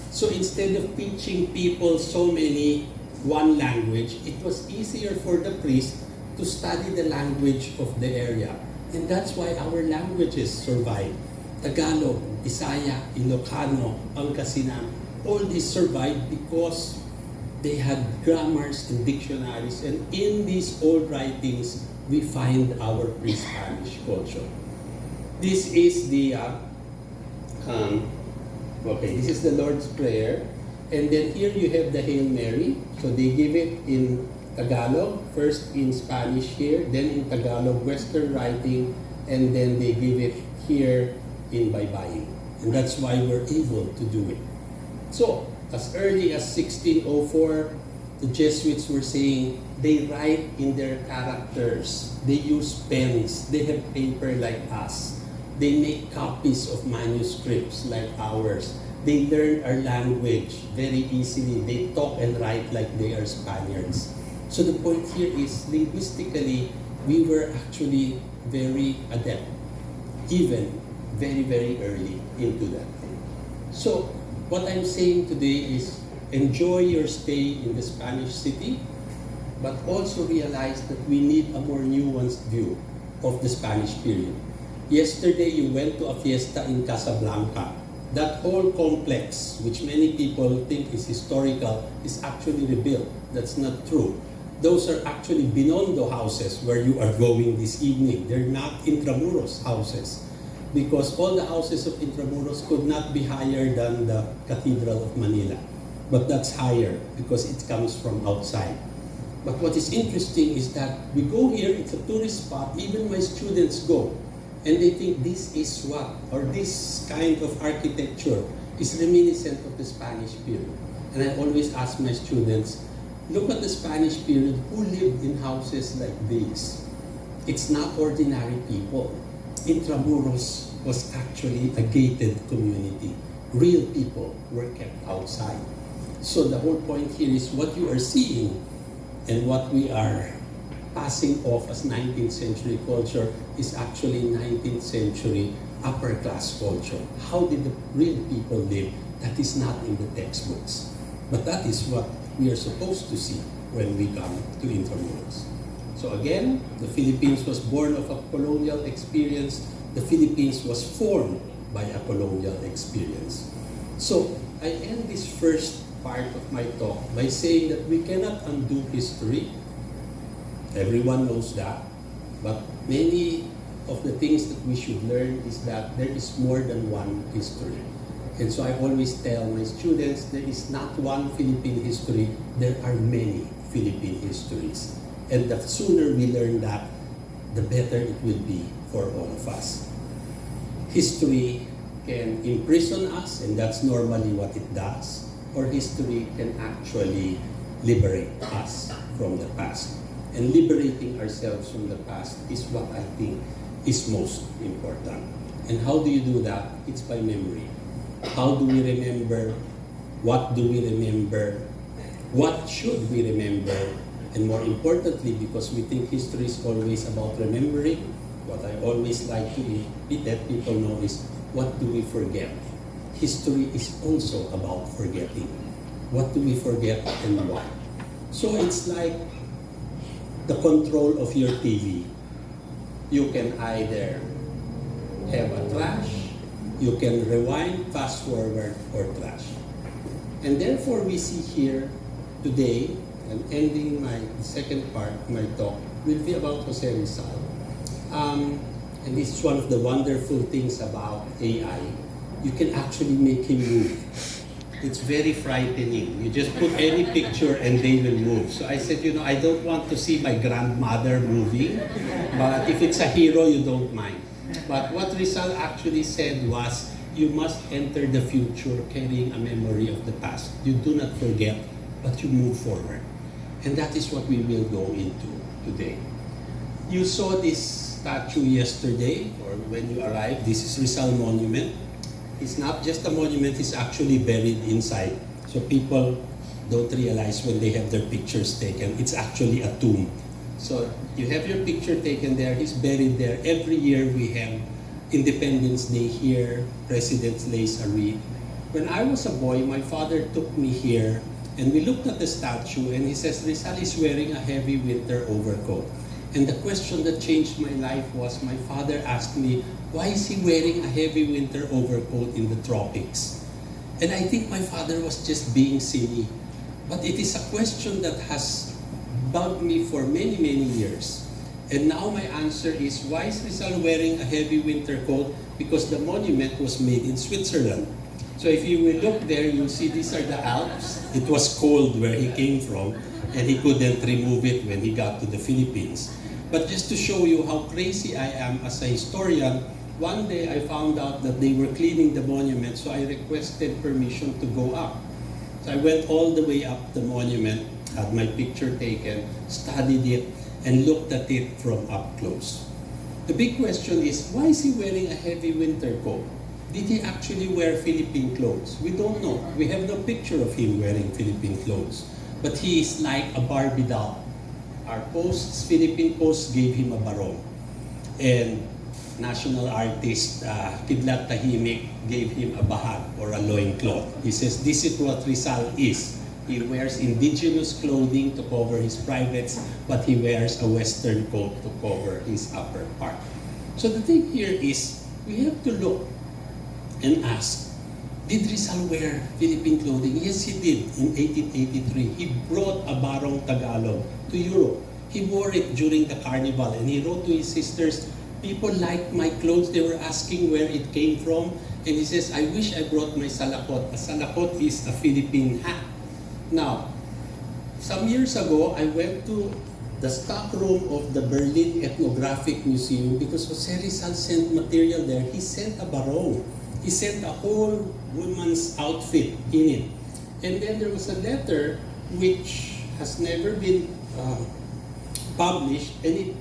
So instead of teaching people so many one language, it was easier for the priest to study the language of the area. And that's why our languages survive. Tagalog, Bisaya, Ilocano, Pangasinan, all these survived because they had grammars and dictionaries. And in these old writings, we find our pre-Spanish culture. This is the this is the Lord's Prayer, and then here you have the Hail Mary. So they give it in Tagalog, first in Spanish here, then in Tagalog Western writing, and then they give it here in Baybayin, and that's why we're able to do it. So as early as 1604, the Jesuits were saying they write in their characters, they use pens, they have paper like us. They make copies of manuscripts like ours. They learn our language very easily. They talk and write like they are Spaniards. So the point here is, linguistically, we were actually very adept, even very, very early into that thing. So what I'm saying today is, enjoy your stay in the Spanish city, but also realize that we need a more nuanced view of the Spanish period. Yesterday, you went to a fiesta in Casablanca. That whole complex, which many people think is historical, is actually rebuilt. That's not true. Those are actually Binondo houses where you are going this evening. They're not Intramuros houses, because all the houses of Intramuros could not be higher than the Cathedral of Manila. But that's higher because it comes from outside. But what is interesting is that we go here, it's a tourist spot, even my students go. And they think this is what, or this kind of architecture is reminiscent of the Spanish period. And I always ask my students, look at the Spanish period, who lived in houses like these? It's not ordinary people. Intramuros was actually a gated community. Real people were kept outside. So the whole point here is what you are seeing and what we are passing off as 19th century culture is actually 19th century upper class culture. How did the real people live? That is not in the textbooks. But that is what we are supposed to see when we come to Intramuros. So again, the Philippines was born of a colonial experience. The Philippines was formed by a colonial experience. So I end this first part of my talk by saying that we cannot undo history. Everyone knows that. But many of the things that we should learn is that there is more than one history. And so I always tell my students, there is not one Philippine history, there are many Philippine histories. And the sooner we learn that, the better it will be for all of us. History can imprison us, and that's normally what it does, or history can actually liberate us from the past. And liberating ourselves from the past is what I think is most important. And how do you do that? It's by memory. How do we remember? What do we remember? What should we remember? And more importantly, because we think history is always about remembering, what I always like to let people know is what do we forget? History is also about forgetting. What do we forget and why? So it's like the control of your TV. You can either have a trash, you can rewind, fast forward, or trash. And therefore we see here today, and ending my second part of my talk, will be about Jose Rizal. And this is one of the wonderful things about AI. You can actually make him move. It's very frightening. You just put any picture and they will move. So I said, I don't want to see my grandmother moving, but if it's a hero, you don't mind. But what Rizal actually said was, you must enter the future carrying a memory of the past. You do not forget, but you move forward. And that is what we will go into today. You saw this statue yesterday, or when you arrived. This is Rizal Monument. It's not just a monument, it's actually buried inside. So people don't realize when they have their pictures taken, it's actually a tomb. So you have your picture taken there, he's buried there. Every year we have Independence Day here, President lays a wreath. When I was a boy, my father took me here and we looked at the statue and he says, Rizal is wearing a heavy winter overcoat. And the question that changed my life was, my father asked me, why is he wearing a heavy winter overcoat in the tropics? And I think my father was just being silly. But it is a question that has bugged me for many, many years. And now my answer is, why is Rizal wearing a heavy winter coat? Because the monument was made in Switzerland. So if you will look there, you'll see these are the Alps. It was cold where he came from, and he couldn't remove it when he got to the Philippines. But just to show you how crazy I am as a historian, one day I found out that they were cleaning the monument, so I requested permission to go up. So I went all the way up the monument, had my picture taken, studied it, and looked at it from up close. The big question is, why is he wearing a heavy winter coat? Did he actually wear Philippine clothes? We don't know. We have no picture of him wearing Philippine clothes. But he is like a Barbie doll. Our posts, Philippine Post, gave him a barong. And national artist Kidlat Tahimik gave him a bahag or a loincloth. He says, this is what Rizal is. He wears indigenous clothing to cover his privates, but he wears a Western coat to cover his upper part. So the thing here is, we have to look and ask, did Rizal wear Philippine clothing? Yes, he did in 1883. He brought a barong Tagalog to Europe. He wore it during the carnival and he wrote to his sisters, people liked my clothes, they were asking where it came from. And he says, I wish I brought my salakot. A salakot is a Philippine hat. Now, some years ago, I went to the stock room of the Berlin Ethnographic Museum because Jose Rizal sent material there. He sent a barong. He sent a whole woman's outfit in it. And then there was a letter which has never been published, and it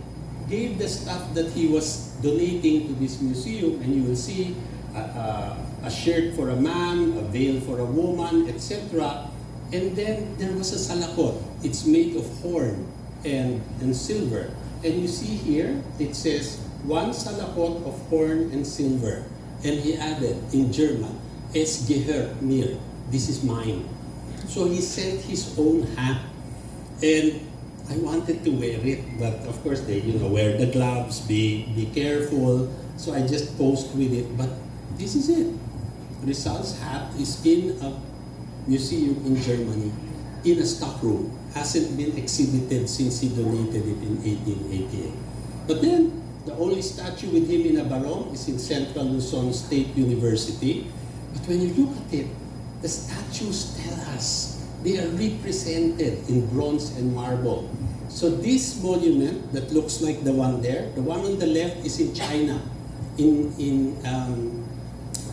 gave the stuff that he was donating to this museum, and you will see a shirt for a man, a veil for a woman, etc. And then there was a salakot. It's made of horn and silver. And you see here, it says, one salakot of horn and silver. And he added in German, Es gehört mir, this is mine. So he sent his own hat, and I wanted to wear it, but of course they, wear the gloves, be careful. So I just posed with it, but this is it. Rizal's hat is in a museum in Germany, in a stock room. Hasn't been exhibited since he donated it in 1888. But then, the only statue with him in a barong is in Central Luzon State University. But when you look at it, the statues tell us they are represented in bronze and marble. So this monument that looks like the one there, the one on the left is in China, in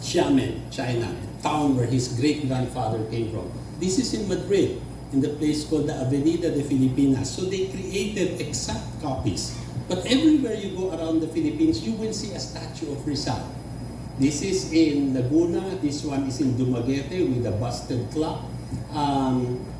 Xiamen, China, a town where his great-grandfather came from. This is in Madrid, in the place called the Avenida de Filipinas. So they created exact copies. But everywhere you go around the Philippines, you will see a statue of Rizal. This is in Laguna, this one is in Dumaguete with a busted clock.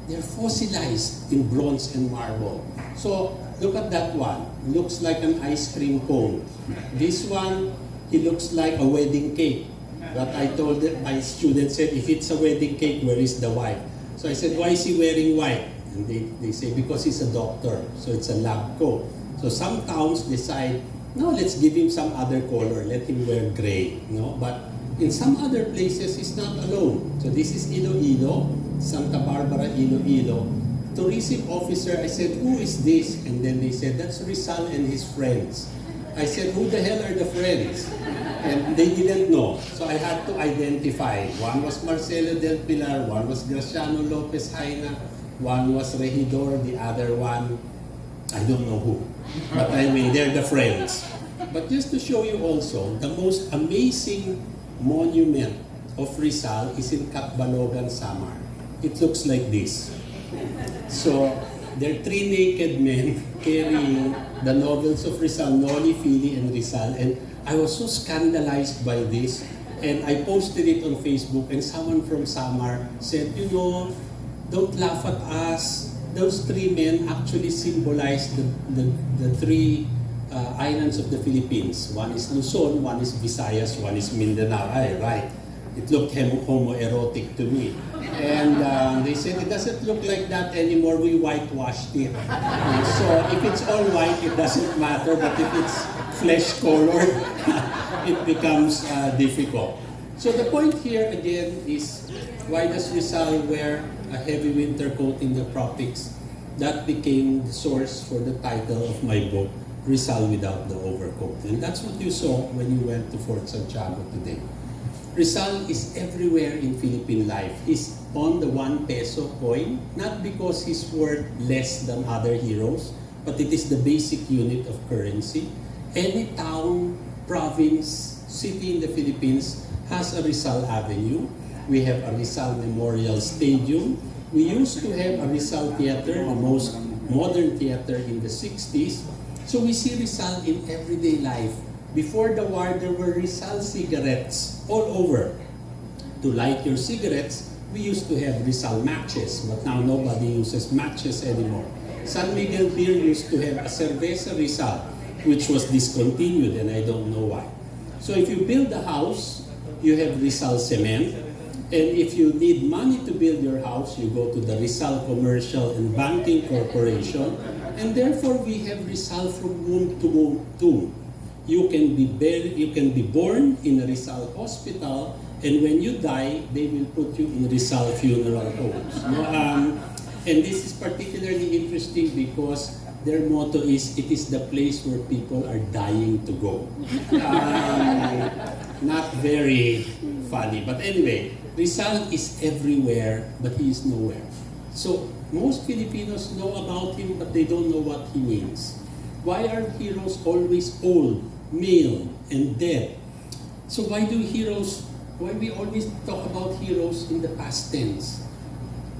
They're fossilized in bronze and marble. So look at that one. Looks like an ice cream cone. This one, it looks like a wedding cake. But I told them, my students said, if it's a wedding cake, where is the wife? So I said, why is he wearing white? And they say, because he's a doctor, so it's a lab coat. So some towns decide, no, let's give him some other color, let him wear gray. No? But in some other places, he's not alone. So this is Iloilo, Santa Barbara, Iloilo. Tourism officer, I said, who is this? And then they said, that's Rizal and his friends. I said, who the hell are the friends? And they didn't know. So I had to identify. One was Marcelo del Pilar, one was Graciano Lopez Haina, one was Regidor, the other one, I don't know who. But I mean, they're the friends. But just to show you also, the most amazing monument of Rizal is in Catbalogan, Samar. It looks like this. So, there are three naked men carrying the novels of Rizal, Noli, Fili, and Rizal. And I was so scandalized by this. And I posted it on Facebook, and someone from Samar said, you know, don't laugh at us. Those three men actually symbolize the three islands of the Philippines. One is Luzon, one is Visayas, one is Mindanao. Ay, right. It looked homoerotic to me. And they said, it doesn't look like that anymore, we whitewashed it. So if it's all white, it doesn't matter, but if it's flesh color, it becomes difficult. So the point here again is, why does Rizal wear a heavy winter coat in the tropics? That became the source for the title of my book, Rizal Without the Overcoat. And that's what you saw when you went to Fort Santiago today. Rizal is everywhere in Philippine life. He's on the 1 peso coin, not because he's worth less than other heroes, but it is the basic unit of currency. Any town, province, city in the Philippines has a Rizal Avenue. We have a Rizal Memorial Stadium. We used to have a Rizal Theater, the most modern theater in the 60s. So we see Rizal in everyday life. Before the war, there were Rizal cigarettes all over. To light your cigarettes, we used to have Rizal matches, but now nobody uses matches anymore. San Miguel Beer used to have a Cerveza Rizal, which was discontinued, and I don't know why. So if you build a house, you have Rizal Cement. And if you need money to build your house, you go to the Rizal Commercial and Banking Corporation. And therefore, we have Rizal from womb to tomb. You can be born in a Rizal hospital, and when you die, they will put you in Rizal funeral homes. And this is particularly interesting because their motto is, it is the place where people are dying to go. Not very funny, but anyway, Rizal is everywhere, but he is nowhere. So most Filipinos know about him, but they don't know what he means. Why are heroes always old, male, and dead? So why we always talk about heroes in the past tense?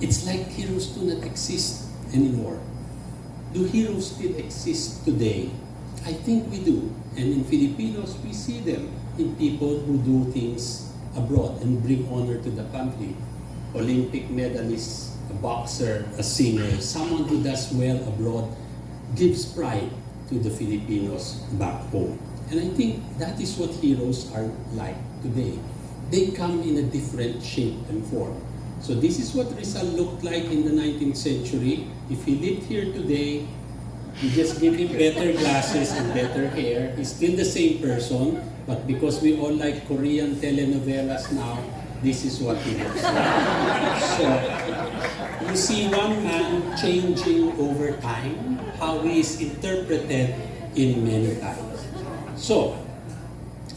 It's like heroes do not exist anymore. Do heroes still exist today? I think we do. And in Filipinos, we see them in people who do things abroad and bring honor to the country. Olympic medalists, a boxer, a singer, someone who does well abroad gives pride to the Filipinos back home. And I think that is what heroes are like today. They come in a different shape and form. So this is what Rizal looked like in the 19th century. If he lived here today, you just give him better glasses and better hair. He's still the same person, but because we all like Korean telenovelas now, this is what he looks like. So you see one man changing over time, how he is interpreted in many times. So,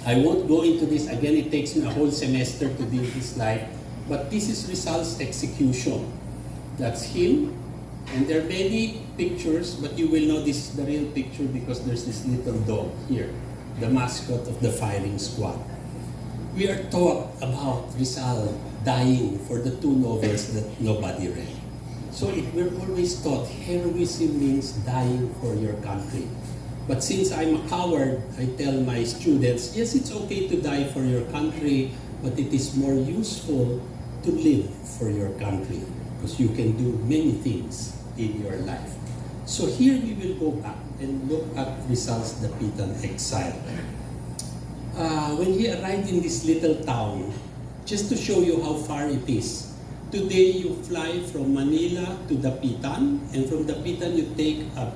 I won't go into this. Again, it takes me a whole semester to do this slide. But this is Rizal's execution. That's him. And there are many pictures, but you will know this is the real picture because there's this little dog here, the mascot of the firing squad. We are taught about Rizal dying for the two novels that nobody read. So we're always taught heroism means dying for your country. But since I'm a coward, I tell my students, yes, it's okay to die for your country, but it is more useful to live for your country because you can do many things in your life. So here we will go back and look at Rizal's Dapitan exile. when he arrived in this little town, just to show you how far it is, today you fly from Manila to Dapitan, and from Dapitan you take a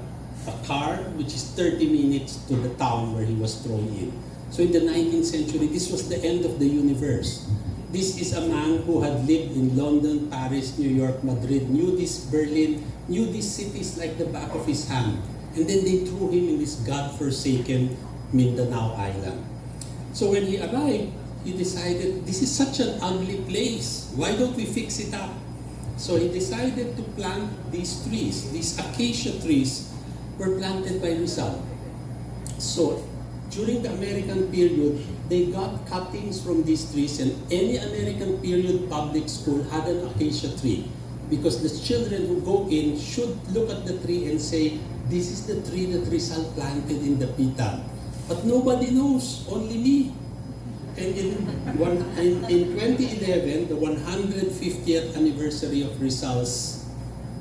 car which is 30 minutes to the town where he was thrown in. So in the 19th century, this was the end of the universe. This is a man who had lived in London, Paris, New York, Madrid, knew this Berlin, knew these cities like the back of his hand. And then they threw him in this God-forsaken Mindanao island. So when he arrived, he decided, this is such an ugly place. Why don't we fix it up? So he decided to plant these trees. These acacia trees were planted by Rizal. So during the American period, they got cuttings from these trees, and any American period public school had an acacia tree, because the children who go in should look at the tree and say, this is the tree that Rizal planted in the Dapitan. But nobody knows, only me. And in 2011, the 150th anniversary of Rizal's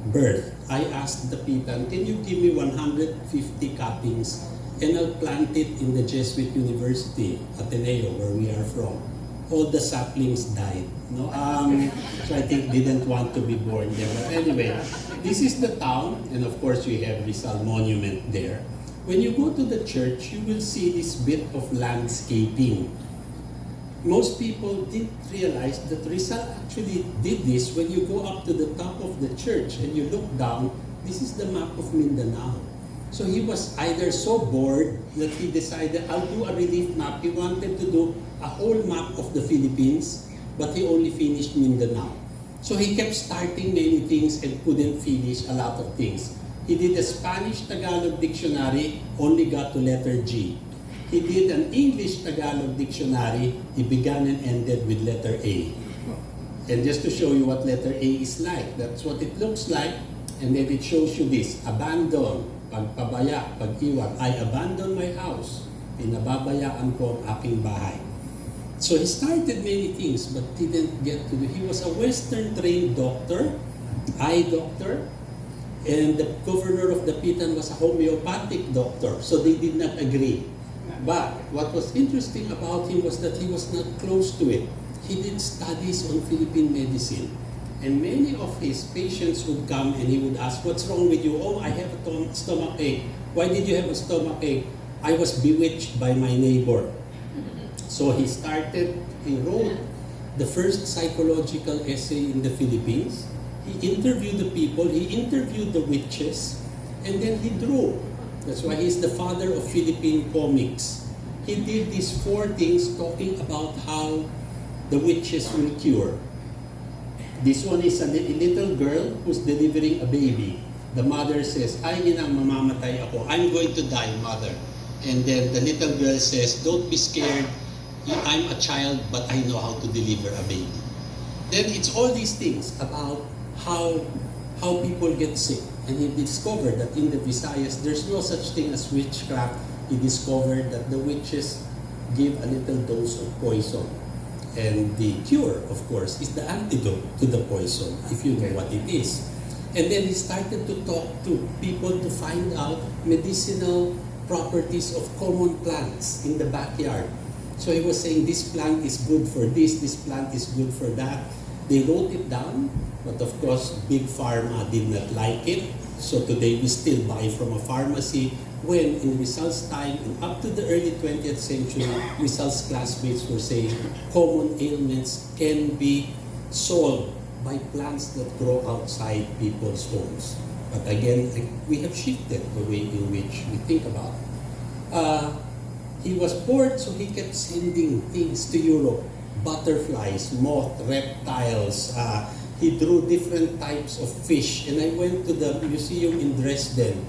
birth, I asked the Dapitan, can you give me 150 cuttings and I'll plant it in the Jesuit University, Ateneo, where we are from. All the saplings died. No? So I think didn't want to be born there. But anyway, this is the town, and of course we have Rizal Monument there. When you go to the church, you will see this bit of landscaping. Most people didn't realize that Rizal actually did this. When you go up to the top of the church and you look down, this is the map of Mindanao. So he was either so bored that he decided, I'll do a relief map. He wanted to do a whole map of the Philippines, but he only finished Mindanao. So he kept starting many things and couldn't finish a lot of things. He did a Spanish-Tagalog dictionary, only got to letter G. He did an English-Tagalog dictionary, he began and ended with letter A. And just to show you what letter A is like, that's what it looks like. And then it shows you this, abandon, pagpabaya, pag-iwan. I abandon my house, pinababayaan ko ang aking bahay. So he started many things but didn't get to do. He was a Western-trained doctor, eye doctor, and the governor of Dapitan was a homeopathic doctor, so they did not agree. But what was interesting about him was that he was not close to it. He did studies on Philippine medicine. And many of his patients would come and he would ask, what's wrong with you? Oh, I have a stomach ache. Why did you have a stomach ache? I was bewitched by my neighbor. So he wrote the first psychological essay in the Philippines. He interviewed the people, he interviewed the witches, and then he drew. That's why he's the father of Philippine comics. He did these 4 things talking about how the witches will cure. This one is a little girl who's delivering a baby. The mother says, ay inang mamamatay ako. I'm going to die, mother. And then the little girl says, don't be scared. I'm a child, but I know how to deliver a baby. Then it's all these things about how people get sick. And he discovered that in the Visayas, there's no such thing as witchcraft. He discovered that the witches give a little dose of poison. And the cure, of course, is the antidote to the poison, if you know what it is. And then he started to talk to people to find out medicinal properties of common plants in the backyard. So he was saying, this plant is good for this plant is good for that. They wrote it down, but of course, Big Pharma did not like it. So today we still buy from a pharmacy, when in Rizal's time and up to the early 20th century, Rizal's classmates were saying common ailments can be solved by plants that grow outside people's homes. But again, we have shifted the way in which we think about it. He was bored, so he kept sending things to Europe. Butterflies, moth, reptiles. He drew different types of fish. And I went to the museum in Dresden.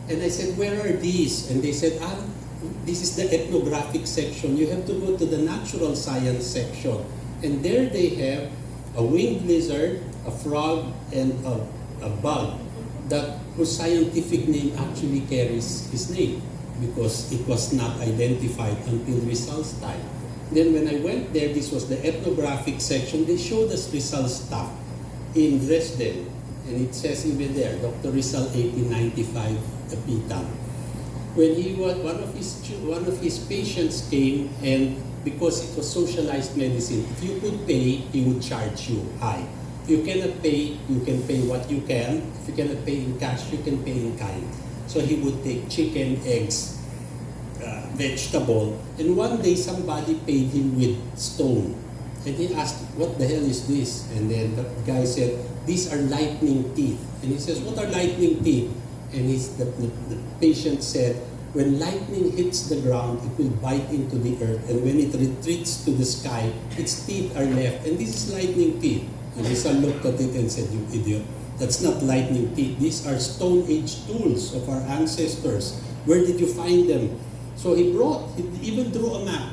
And I said, where are these? And they said, this is the ethnographic section. You have to go to the natural science section. And there they have a winged lizard, a frog, and a bug whose scientific name actually carries his name, because it was not identified until Rizal's time. Then when I went there, this was the ethnographic section. They showed us Rizal's stuff in Dresden. And it says even there, Dr. Rizal, 1895, Dapitan. when he was one of his patients came, and because it was socialized medicine, if you could pay, he would charge you high. If you cannot pay, you can pay what you can. If you cannot pay in cash, you can pay in kind. So he would take chicken, eggs, vegetable, and one day somebody paid him with stone. And he asked, what the hell is this? And then the guy said, these are lightning teeth. And he says, what are lightning teeth? And the patient said, when lightning hits the ground, it will bite into the earth, and when it retreats to the sky, its teeth are left, and this is lightning teeth. And Rizal looked at it and said, you idiot, that's not lightning teeth. These are Stone Age tools of our ancestors. Where did you find them? So he even drew a map.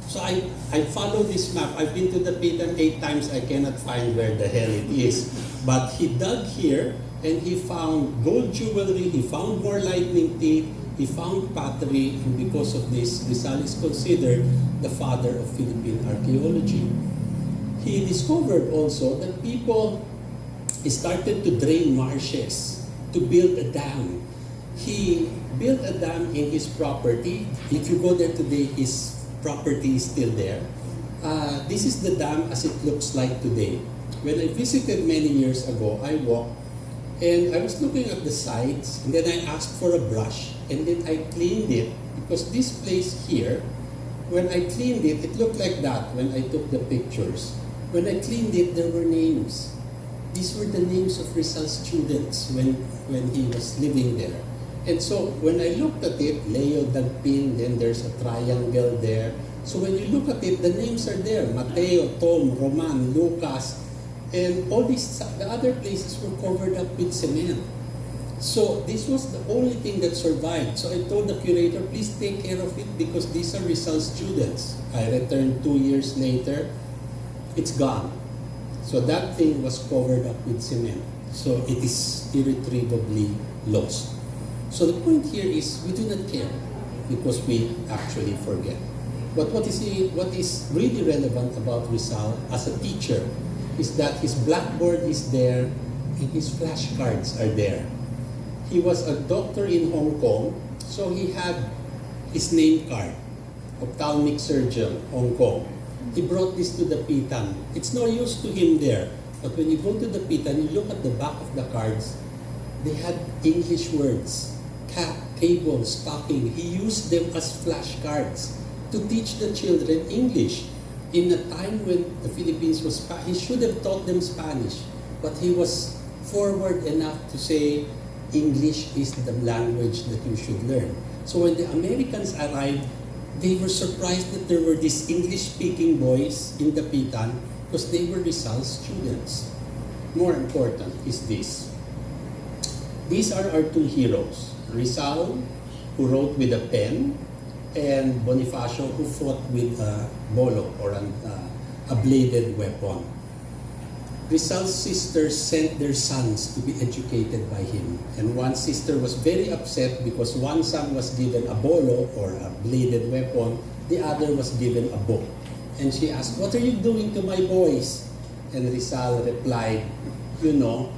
So I follow this map. I've been to the Pitan 8 times. I cannot find where the hell it is. But he dug here, and he found gold jewelry, he found more lightning teeth, he found pottery, and because of this, Rizal is considered the father of Philippine archaeology. He discovered also that people started to drain marshes to build a dam. He built a dam in his property. If you go there today, his property is still there. This is the dam as it looks like today. When I visited many years ago, I walked and I was looking at the sides, and then I asked for a brush, and then I cleaned it, because this place here, when I cleaned it, it looked like that when I took the pictures. When I cleaned it, there were names. These were the names of Rizal's students when he was living there. And so when I looked at it, Leo Dagpin, then there's a triangle there. So when you look at it, the names are there. Mateo, Tom, Roman, Lucas, and all these, the other places were covered up with cement. So this was the only thing that survived. So I told the curator, please take care of it, because these are Rizal's students. I returned 2 years later, it's gone. So that thing was covered up with cement. So it is irretrievably lost. So the point here is we do not care, because we actually forget. But what is really relevant about Rizal as a teacher is that his blackboard is there and his flashcards are there. He was a doctor in Hong Kong, so he had his name card, ophthalmic surgeon, Hong Kong. He brought this to the Pitan. It's no use to him there, but when you go to the Pitan, you look at the back of the cards, they had English words, cap, cable, stocking. He used them as flashcards to teach the children English. In a time when the Philippines was, he should have taught them Spanish, but he was forward enough to say English is the language that you should learn. So when the Americans arrived, they were surprised that there were these English-speaking boys in the Pitan, because they were Rizal's students. More important is this. These are our two heroes. Rizal, who wrote with a pen, and Bonifacio, who fought with a bolo, or a bladed weapon. Rizal's sisters sent their sons to be educated by him. And one sister was very upset because one son was given a bolo, or a bladed weapon, the other was given a book. And she asked, what are you doing to my boys? And Rizal replied, you know,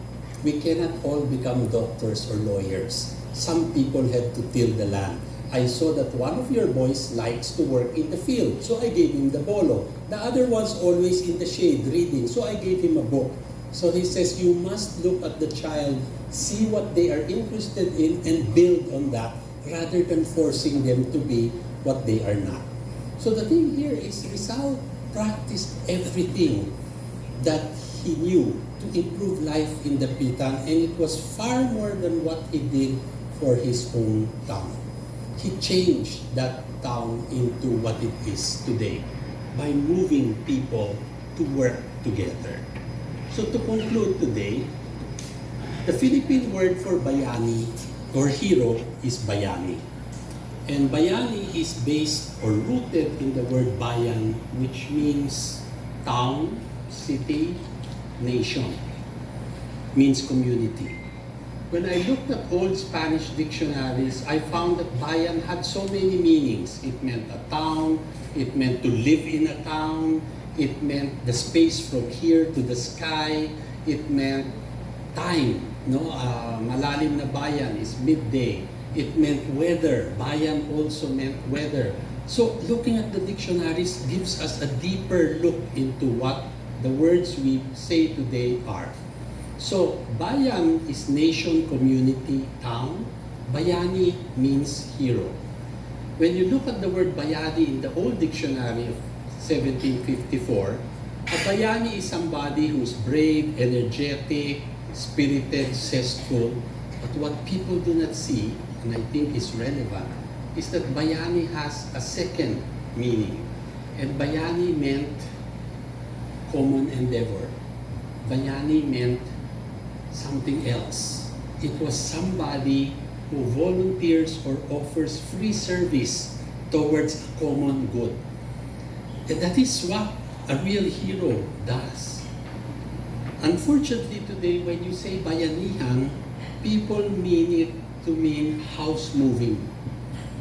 we cannot all become doctors or lawyers. Some people have to till the land. I saw that one of your boys likes to work in the field, so I gave him the bolo. The other one's always in the shade reading, so I gave him a book. So he says, you must look at the child, see what they are interested in, and build on that, rather than forcing them to be what they are not. So the thing here is Rizal practiced everything that he knew to improve life in the Pitan, and it was far more than what he did for his own town. He changed that town into what it is today by moving people to work together. So to conclude today, the Philippine word for bayani or hero is bayani. And bayani is based or rooted in the word bayan, which means town, city, nation, means community. When I looked at old Spanish dictionaries, I found that bayan had so many meanings. It meant a town, it meant to live in a town, it meant the space from here to the sky, it meant time. No, malalim na bayan is midday. It meant weather. Bayan also meant weather. So looking at the dictionaries gives us a deeper look into what the words we say today are. So bayan is nation, community, town. Bayani means hero. When you look at the word bayani in the old dictionary of 1754, a bayani is somebody who's brave, energetic, spirited, zestful. But what people do not see, and I think is relevant, is that bayani has a second meaning. And bayani meant common endeavor. Bayani meant something else. It was somebody who volunteers or offers free service towards a common good. And that is what a real hero does. Unfortunately today, when you say bayanihan, people mean it to mean house moving.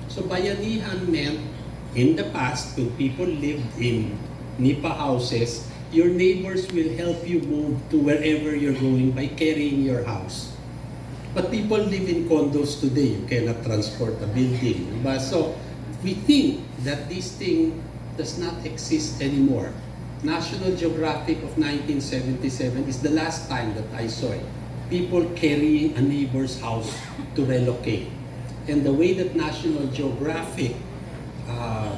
So bayanihan meant, in the past, when people lived in nipa houses, your neighbors will help you move to wherever you're going by carrying your house. But people live in condos today. You cannot transport a building. But so we think that this thing does not exist anymore. National Geographic of 1977 is the last time that I saw it. People carrying a neighbor's house to relocate. And the way that National Geographic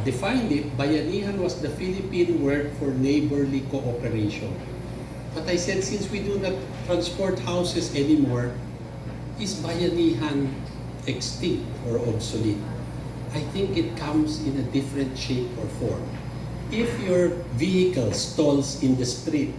defined it, bayanihan was the Philippine word for neighborly cooperation. But I said, since we do not transport houses anymore, is bayanihan extinct or obsolete? I think it comes in a different shape or form. If your vehicle stalls in the street,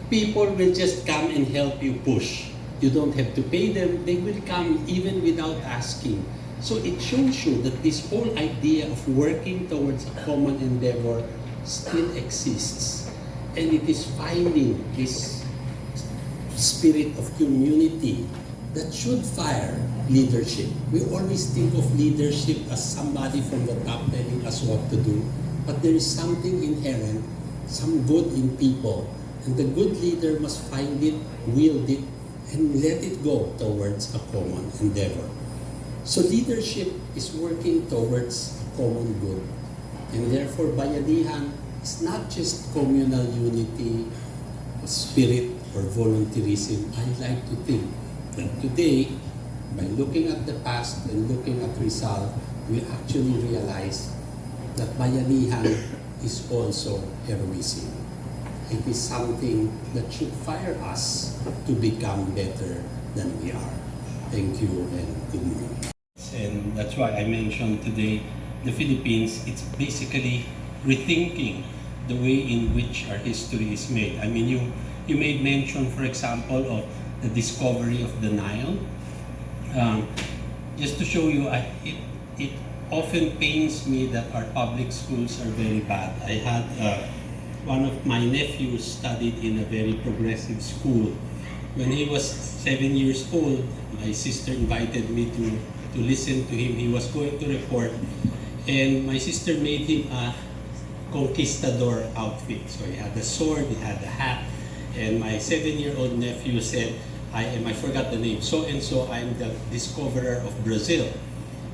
people will just come and help you push. You don't have to pay them. They will come even without asking. So it shows you that this whole idea of working towards a common endeavor still exists. And it is finding this spirit of community that should fire leadership. We always think of leadership as somebody from the top telling us what to do, but there is something inherent, some good in people, and the good leader must find it, wield it, and let it go towards a common endeavor. So leadership is working towards a common good, and therefore bayanihan is not just communal unity, spirit, or volunteerism. I like to think that today, by looking at the past and looking at Rizal, we actually realize that bayanihan is also heroism. It is something that should fire us to become better than we are. Thank you and good morning. And that's why I mentioned today the Philippines, it's basically rethinking the way in which our history is made. I mean, you made mention, for example, of the discovery of the Nile. Just to show you, it often pains me that our public schools are very bad. I had one of my nephews studied in a very progressive school. When he was 7 years old, my sister invited me to listen to him. He was going to report, and my sister made him a conquistador outfit. So he had a sword, he had a hat, and my 7-year-old nephew said, I forgot the name, so and so, I'm the discoverer of Brazil.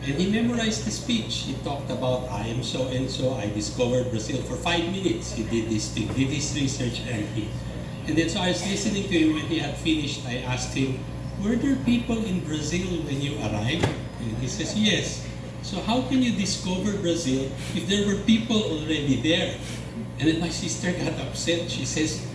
And he memorized the speech. He talked about, I am so and so, I discovered Brazil. For 5 minutes, he did this thing, did his research, and then so I was listening to him. When he had finished, I asked him, were there people in Brazil when you arrived? And he says, yes. So how can you discover Brazil if there were people already there? And then my sister got upset. She says,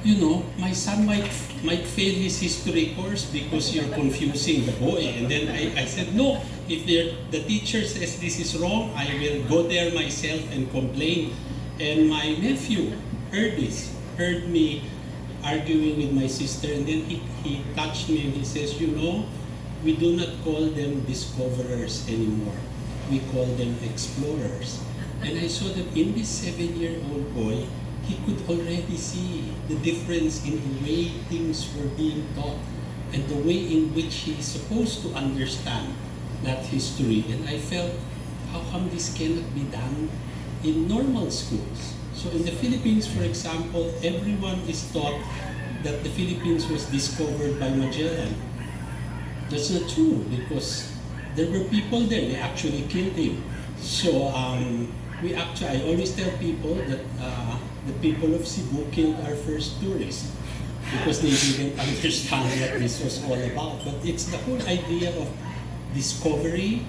you know, my son might fail his history course because you're confusing the boy. And then I said, no, if the teacher says this is wrong, I will go there myself and complain. And my nephew heard me arguing with my sister, and then he touched me and he says, you know, we do not call them discoverers anymore. We call them explorers. And I saw that in this 7-year-old boy, he could already see the difference in the way things were being taught and the way in which he is supposed to understand that history. And I felt, how come this cannot be done in normal schools? So in the Philippines, for example, everyone is taught that the Philippines was discovered by Magellan. That's not true, because there were people there, they actually killed him. So I always tell people that the people of Cebu killed our first tourists because they didn't understand what this was all about. But it's the whole idea of discovery.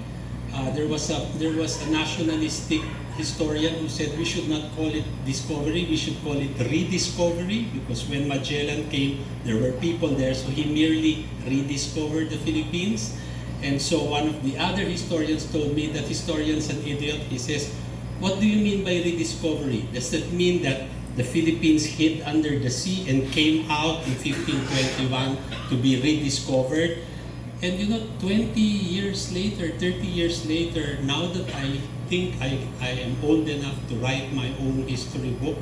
There was a nationalistic historian who said we should not call it discovery, we should call it rediscovery, because when Magellan came, there were people there, so he merely rediscovered the Philippines. And so one of the other historians told me that historian's an idiot. He says, what do you mean by rediscovery? Does that mean that the Philippines hid under the sea and came out in 1521 to be rediscovered? And 20 years later, 30 years later, now that I think I am old enough to write my own history book,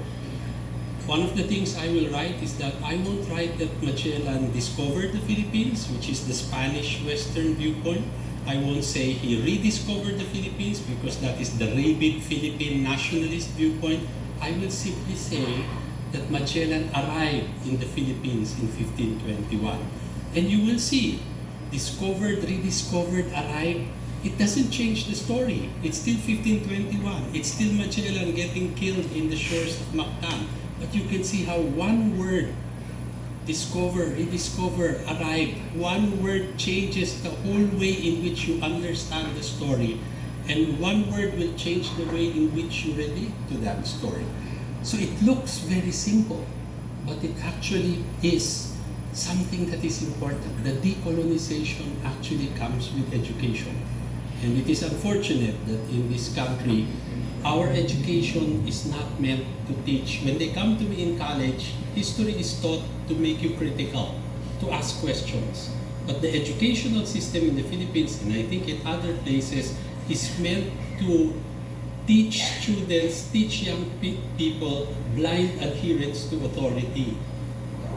one of the things I will write is that I won't write that Magellan discovered the Philippines, which is the Spanish Western viewpoint. I won't say he rediscovered the Philippines because that is the rabid Philippine nationalist viewpoint. I will simply say that Magellan arrived in the Philippines in 1521. And you will see, discovered, rediscovered, arrived, it doesn't change the story. It's still 1521. It's still Magellan getting killed in the shores of Mactan. But you can see how one word, discover, rediscover, arrive, one word changes the whole way in which you understand the story. And one word will change the way in which you relate to that story. So it looks very simple, but it actually is something that is important. The decolonization actually comes with education. And it is unfortunate that in this country, our education is not meant to teach. When they come to me in college, history is taught to make you critical, to ask questions. But the educational system in the Philippines, and I think in other places, is meant to teach students, teach young people blind adherence to authority.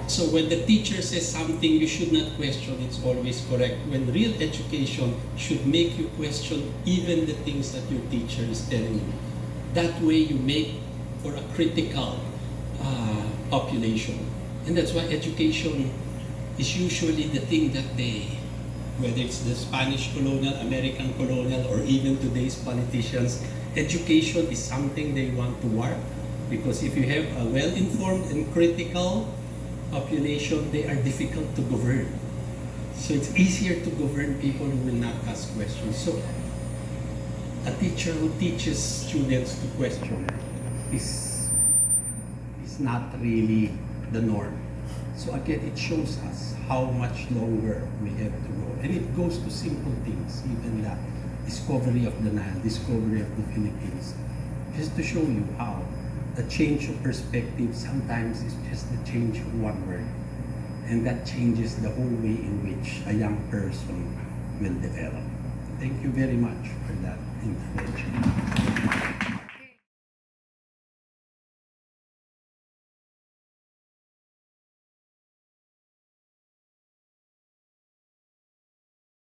So when the teacher says something, you should not question, it's always correct. When real education should make you question even the things that your teacher is telling you. That way you make for a critical population. And that's why education is usually the thing that they, whether it's the Spanish colonial, American colonial, or even today's politicians, education is something they want to warp. Because if you have a well-informed and critical population, they are difficult to govern. So it's easier to govern people who will not ask questions. So a teacher who teaches students to question is not really the norm. So again, it shows us how much longer we have to go. And it goes to simple things, even that discovery of the Nile, discovery of the Philippines, just to show you how the change of perspective sometimes is just the change of one word. And that changes the whole way in which a young person will develop. Thank you very much for that information.